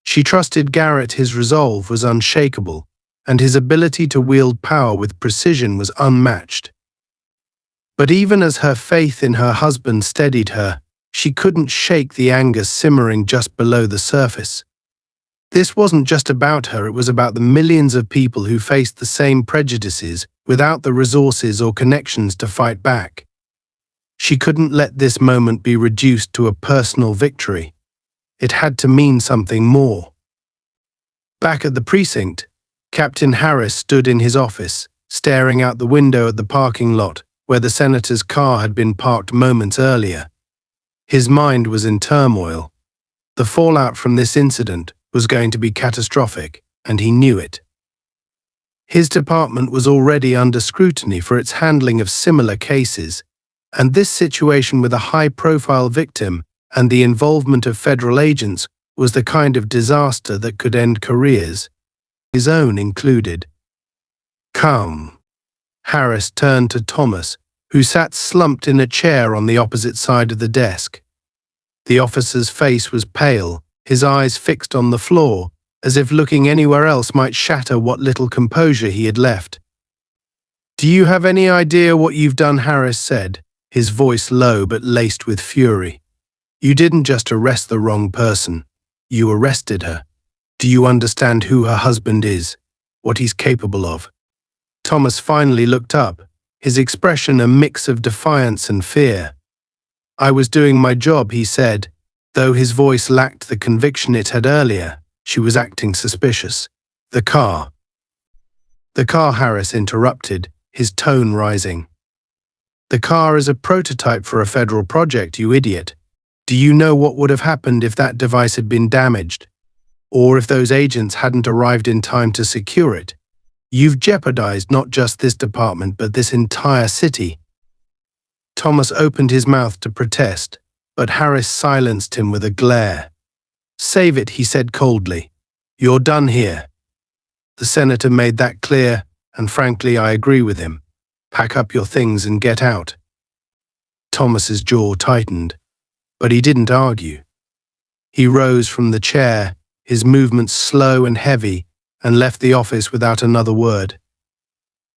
She trusted Garrett. His resolve was unshakable, and his ability to wield power with precision was unmatched. But even as her faith in her husband steadied her, she couldn't shake the anger simmering just below the surface. This wasn't just about her, it was about the millions of people who faced the same prejudices without the resources or connections to fight back. She couldn't let this moment be reduced to a personal victory. It had to mean something more. Back at the precinct, Captain Harris stood in his office, staring out the window at the parking lot where the senator's car had been parked moments earlier. His mind was in turmoil. The fallout from this incident was going to be catastrophic, and he knew it. His department was already under scrutiny for its handling of similar cases, and this situation with a high-profile victim and the involvement of federal agents was the kind of disaster that could end careers, his own included. Calm. Harris turned to Thomas, who sat slumped in a chair on the opposite side of the desk. The officer's face was pale, his eyes fixed on the floor, as if looking anywhere else might shatter what little composure he had left. "Do you have any idea what you've done?" Harris said, his voice low but laced with fury. "You didn't just arrest the wrong person. You arrested her. Do you understand who her husband is? What he's capable of?" Thomas finally looked up, his expression a mix of defiance and fear. "I was doing my job," he said, though his voice lacked the conviction it had earlier. She was acting suspicious. The car, Harris interrupted, his tone rising. "The car is a prototype for a federal project, you idiot. Do you know what would have happened if that device had been damaged? Or if those agents hadn't arrived in time to secure it? You've jeopardized not just this department, but this entire city." Thomas opened his mouth to protest, but Harris silenced him with a glare. "Save it," he said coldly. "You're done here." The senator made that clear, and frankly, I agree with him. Pack up your things and get out. Thomas's jaw tightened, but he didn't argue. He rose from the chair, his movements slow and heavy, and left the office without another word.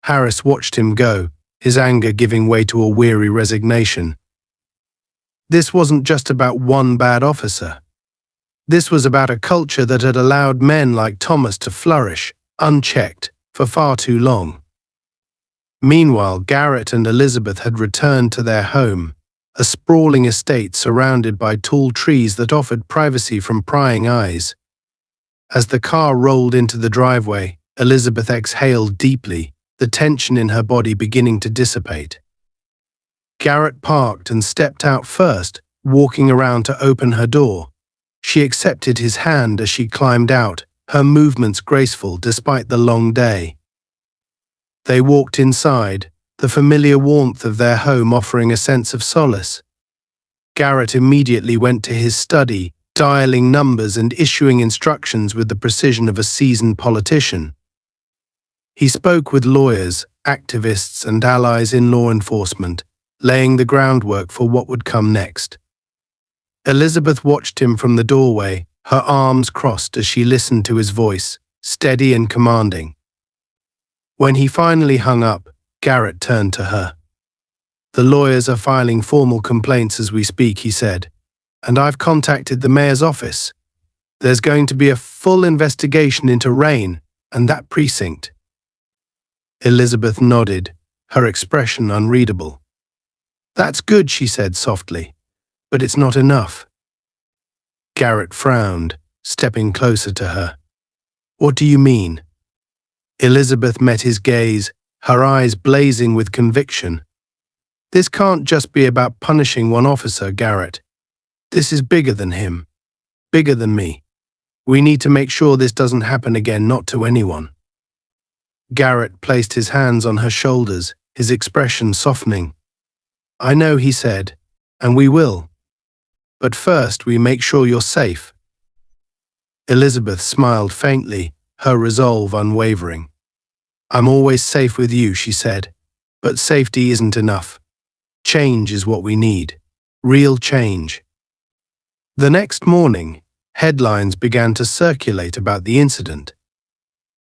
Harris watched him go, his anger giving way to a weary resignation. This wasn't just about one bad officer. This was about a culture that had allowed men like Thomas to flourish, unchecked, for far too long. Meanwhile, Garrett and Elizabeth had returned to their home, a sprawling estate surrounded by tall trees that offered privacy from prying eyes. As the car rolled into the driveway, Elizabeth exhaled deeply, the tension in her body beginning to dissipate. Garrett parked and stepped out first, walking around to open her door. She accepted his hand as she climbed out, her movements graceful despite the long day. They walked inside, the familiar warmth of their home offering a sense of solace. Garrett immediately went to his study, dialing numbers and issuing instructions with the precision of a seasoned politician. He spoke with lawyers, activists, and allies in law enforcement, laying the groundwork for what would come next. Elizabeth watched him from the doorway, her arms crossed as she listened to his voice, steady and commanding. When he finally hung up, Garrett turned to her. "The lawyers are filing formal complaints as we speak," he said, "and I've contacted the mayor's office. There's going to be a full investigation into Rain and that precinct." Elizabeth nodded, her expression unreadable. "That's good," she said softly, "but it's not enough." Garrett frowned, stepping closer to her. "What do you mean?" Elizabeth met his gaze, her eyes blazing with conviction. "This can't just be about punishing one officer, Garrett. This is bigger than him, bigger than me. We need to make sure this doesn't happen again, not to anyone." Garrett placed his hands on her shoulders, his expression softening. "I know," he said, "and we will. But first we make sure you're safe." Elizabeth smiled faintly, her resolve unwavering. "I'm always safe with you," she said, "but safety isn't enough. Change is what we need. Real change." The next morning, headlines began to circulate about the incident.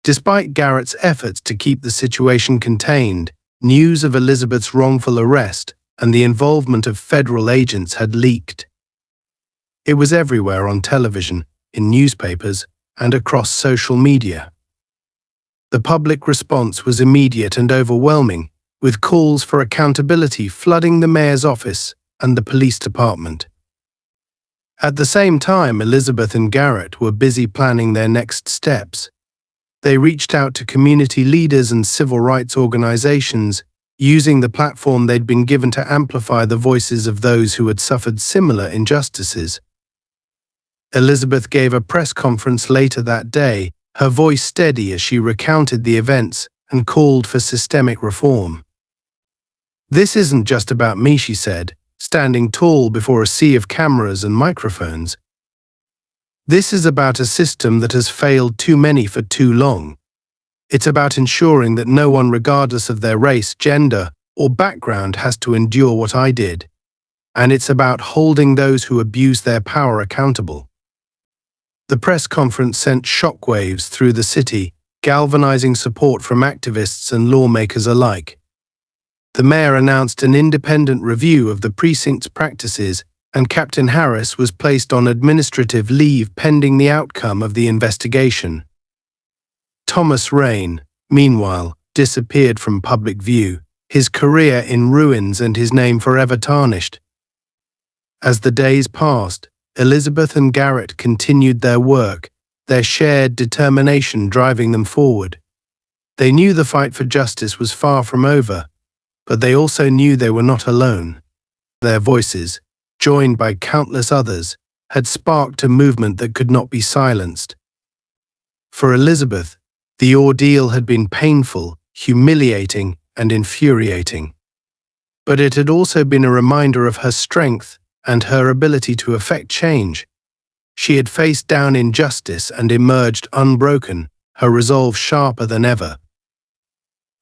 Despite Garrett's efforts to keep the situation contained, news of Elizabeth's wrongful arrest and the involvement of federal agents had leaked. It was everywhere on television, in newspapers, and across social media. The public response was immediate and overwhelming, with calls for accountability flooding the mayor's office and the police department. At the same time, Elizabeth and Garrett were busy planning their next steps. They reached out to community leaders and civil rights organizations, using the platform they'd been given to amplify the voices of those who had suffered similar injustices. Elizabeth gave a press conference later that day, her voice steady as she recounted the events and called for systemic reform. "This isn't just about me," she said, standing tall before a sea of cameras and microphones. "This is about a system that has failed too many for too long. It's about ensuring that no one, regardless of their race, gender, or background, has to endure what I did. And it's about holding those who abuse their power accountable." The press conference sent shockwaves through the city, galvanizing support from activists and lawmakers alike. The mayor announced an independent review of the precinct's practices, and Captain Harris was placed on administrative leave pending the outcome of the investigation. Thomas Rain, meanwhile, disappeared from public view, his career in ruins and his name forever tarnished. As the days passed, Elizabeth and Garrett continued their work, their shared determination driving them forward. They knew the fight for justice was far from over, but they also knew they were not alone. Their voices, joined by countless others, had sparked a movement that could not be silenced. For Elizabeth, the ordeal had been painful, humiliating, and infuriating. But it had also been a reminder of her strength and her ability to effect change. She had faced down injustice and emerged unbroken, her resolve sharper than ever.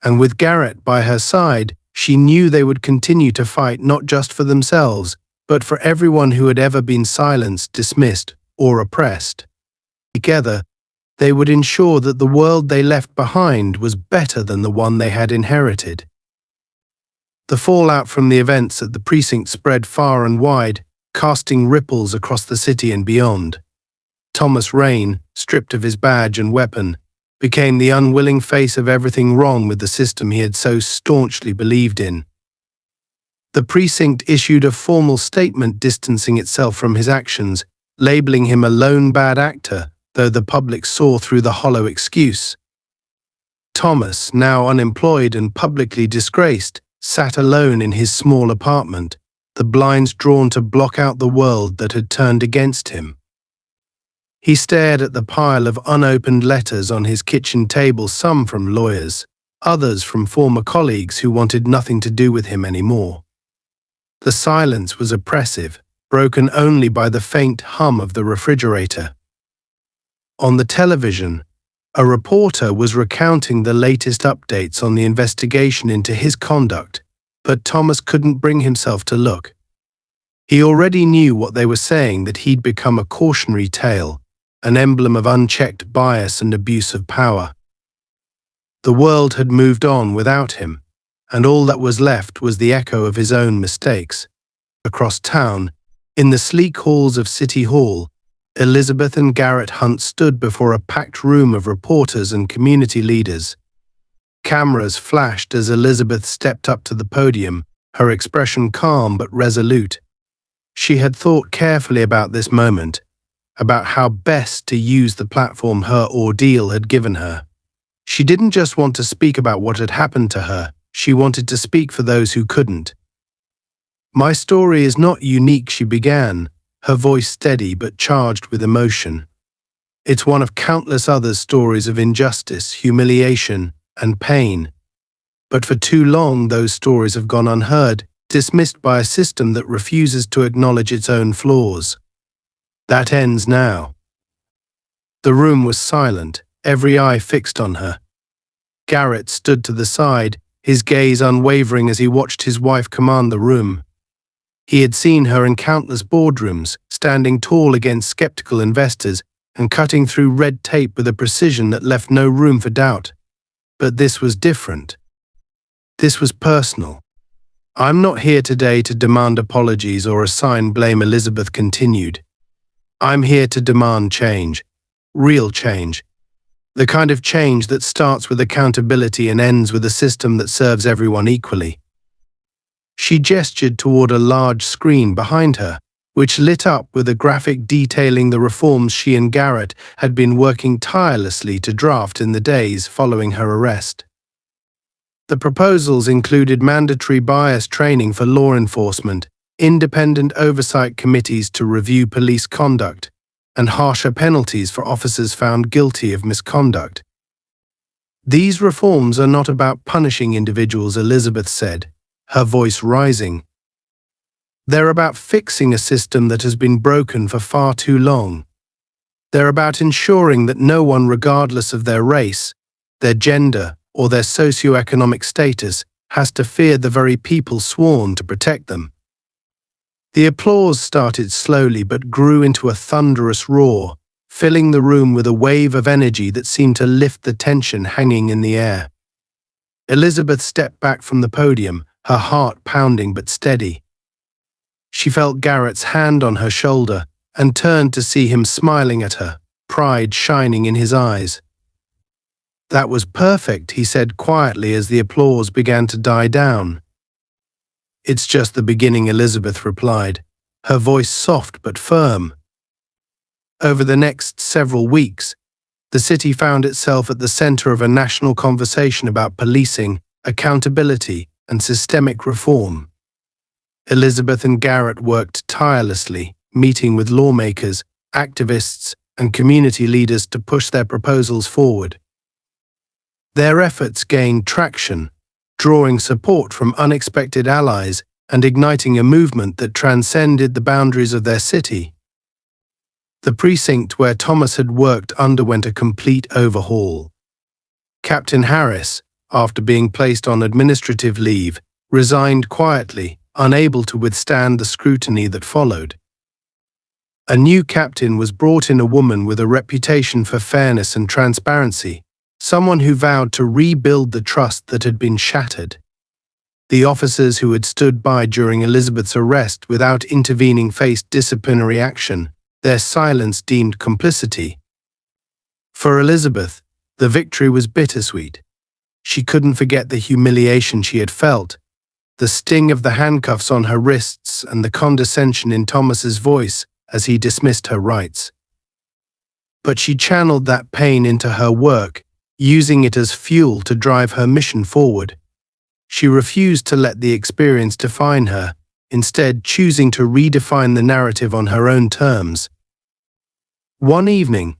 And with Garrett by her side, she knew they would continue to fight not just for themselves, but for everyone who had ever been silenced, dismissed, or oppressed. Together, they would ensure that the world they left behind was better than the one they had inherited. The fallout from the events at the precinct spread far and wide, casting ripples across the city and beyond. Thomas Rain, stripped of his badge and weapon, became the unwilling face of everything wrong with the system he had so staunchly believed in. The precinct issued a formal statement distancing itself from his actions, labeling him a lone bad actor, though the public saw through the hollow excuse. Thomas, now unemployed and publicly disgraced, sat alone in his small apartment, the blinds drawn to block out the world that had turned against him. He stared at the pile of unopened letters on his kitchen table, some from lawyers, others from former colleagues who wanted nothing to do with him anymore. The silence was oppressive, broken only by the faint hum of the refrigerator. On the television, a reporter was recounting the latest updates on the investigation into his conduct, but Thomas couldn't bring himself to look. He already knew what they were saying, that he'd become a cautionary tale, an emblem of unchecked bias and abuse of power. The world had moved on without him, and all that was left was the echo of his own mistakes. Across town, in the sleek halls of City Hall, Elizabeth and Garrett Hunt stood before a packed room of reporters and community leaders. Cameras flashed as Elizabeth stepped up to the podium, her expression calm but resolute. She had thought carefully about this moment, about how best to use the platform her ordeal had given her. She didn't just want to speak about what had happened to her, she wanted to speak for those who couldn't. "My story is not unique," she began, her voice steady but charged with emotion. "It's one of countless other stories of injustice, humiliation, and pain. But for too long, those stories have gone unheard, dismissed by a system that refuses to acknowledge its own flaws. That ends now." The room was silent, every eye fixed on her. Garrett stood to the side, his gaze unwavering as he watched his wife command the room. He had seen her in countless boardrooms, standing tall against skeptical investors and cutting through red tape with a precision that left no room for doubt. But this was different. This was personal. "I'm not here today to demand apologies or assign blame," Elizabeth continued. "I'm here to demand change. Real change. The kind of change that starts with accountability and ends with a system that serves everyone equally. She gestured toward a large screen behind her, which lit up with a graphic detailing the reforms she and Garrett had been working tirelessly to draft in the days following her arrest. The proposals included mandatory bias training for law enforcement, independent oversight committees to review police conduct, and harsher penalties for officers found guilty of misconduct. These reforms are not about punishing individuals, Elizabeth said, her voice rising. They're about fixing a system that has been broken for far too long. They're about ensuring that no one, regardless of their race, their gender, or their socioeconomic status, has to fear the very people sworn to protect them. The applause started slowly but grew into a thunderous roar, filling the room with a wave of energy that seemed to lift the tension hanging in the air. Elizabeth stepped back from the podium, her heart pounding but steady. She felt Garrett's hand on her shoulder and turned to see him smiling at her, pride shining in his eyes. "That was perfect," he said quietly as the applause began to die down. "It's just the beginning," Elizabeth replied, her voice soft but firm. Over the next several weeks, the city found itself at the center of a national conversation about policing, accountability, and systemic reform. Elizabeth and Garrett worked tirelessly, meeting with lawmakers, activists, and community leaders to push their proposals forward. Their efforts gained traction, drawing support from unexpected allies and igniting a movement that transcended the boundaries of their city. The precinct where Thomas had worked underwent a complete overhaul. Captain Harris, after being placed on administrative leave, resigned quietly, unable to withstand the scrutiny that followed. A new captain was brought in, a woman with a reputation for fairness and transparency, someone who vowed to rebuild the trust that had been shattered. The officers who had stood by during Elizabeth's arrest without intervening faced disciplinary action, their silence deemed complicity. For Elizabeth, the victory was bittersweet. She couldn't forget the humiliation she had felt, the sting of the handcuffs on her wrists and the condescension in Thomas's voice as he dismissed her rights. But she channeled that pain into her work, using it as fuel to drive her mission forward. She refused to let the experience define her, instead choosing to redefine the narrative on her own terms. One evening,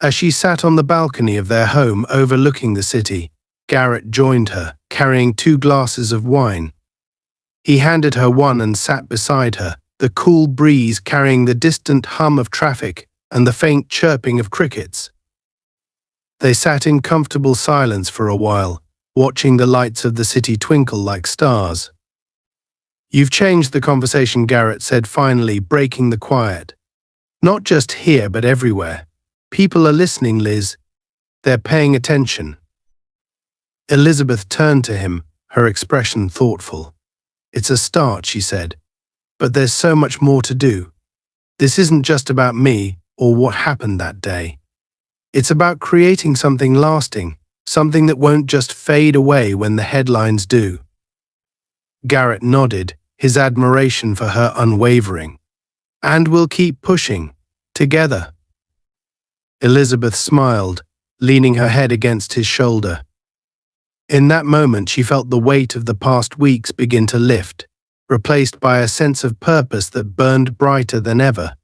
as she sat on the balcony of their home overlooking the city, Garrett joined her, carrying 2 glasses of wine. He handed her one and sat beside her, the cool breeze carrying the distant hum of traffic and the faint chirping of crickets. They sat in comfortable silence for a while, watching the lights of the city twinkle like stars. "You've changed the conversation," Garrett said finally, breaking the quiet. "Not just here, but everywhere. People are listening, Liz. They're paying attention." Elizabeth turned to him, her expression thoughtful. "It's a start," she said, "but there's so much more to do. This isn't just about me or what happened that day. It's about creating something lasting, something that won't just fade away when the headlines do." Garrett nodded, his admiration for her unwavering. "And we'll keep pushing, together." Elizabeth smiled, leaning her head against his shoulder. In that moment, she felt the weight of the past weeks begin to lift, replaced by a sense of purpose that burned brighter than ever.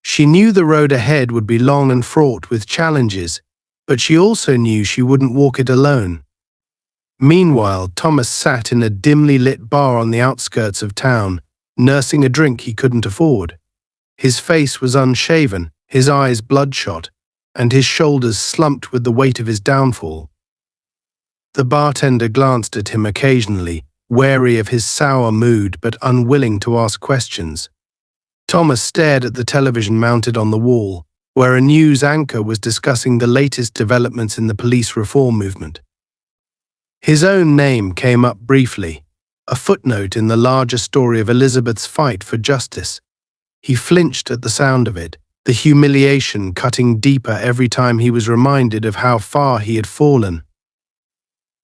She knew the road ahead would be long and fraught with challenges, but she also knew she wouldn't walk it alone. Meanwhile, Thomas sat in a dimly lit bar on the outskirts of town, nursing a drink he couldn't afford. His face was unshaven, his eyes bloodshot, and his shoulders slumped with the weight of his downfall. The bartender glanced at him occasionally, wary of his sour mood but unwilling to ask questions. Thomas stared at the television mounted on the wall, where a news anchor was discussing the latest developments in the police reform movement. His own name came up briefly, a footnote in the larger story of Elizabeth's fight for justice. He flinched at the sound of it, the humiliation cutting deeper every time he was reminded of how far he had fallen.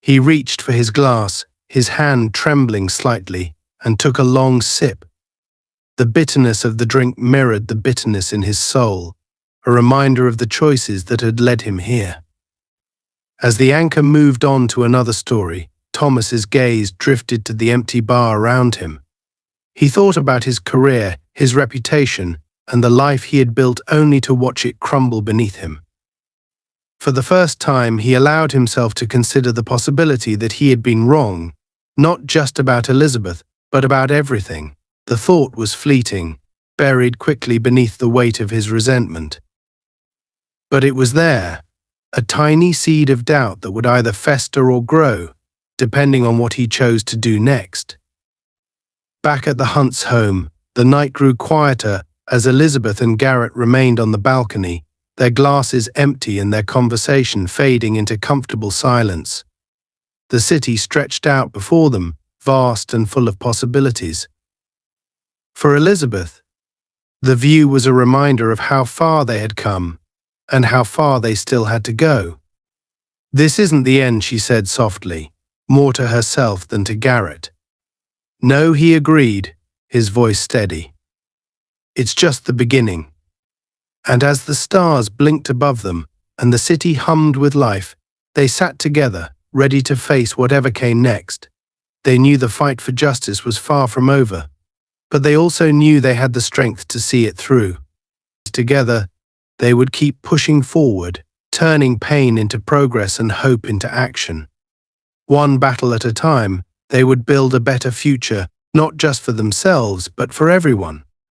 He reached for his glass, his hand trembling slightly, and took a long sip. The bitterness of the drink mirrored the bitterness in his soul, a reminder of the choices that had led him here. As the anchor moved on to another story, Thomas's gaze drifted to the empty bar around him. He thought about his career, his reputation, and the life he had built only to watch it crumble beneath him. For the first time, he allowed himself to consider the possibility that he had been wrong, not just about Elizabeth, but about everything. The thought was fleeting, buried quickly beneath the weight of his resentment. But it was there, a tiny seed of doubt that would either fester or grow, depending on what he chose to do next. Back at the Hunts' home, the night grew quieter as Elizabeth and Garrett remained on the balcony, their glasses empty and their conversation fading into comfortable silence. The city stretched out before them, vast and full of possibilities. For Elizabeth, the view was a reminder of how far they had come, and how far they still had to go. "This isn't the end," she said softly, more to herself than to Garrett. "No," he agreed, his voice steady. "It's just the beginning." And as the stars blinked above them and the city hummed with life, they sat together, ready to face whatever came next. They knew the fight for justice was far from over, but they also knew they had the strength to see it through. Together, they would keep pushing forward, turning pain into progress and hope into action. One battle at a time, they would build a better future, not just for themselves, but for everyone.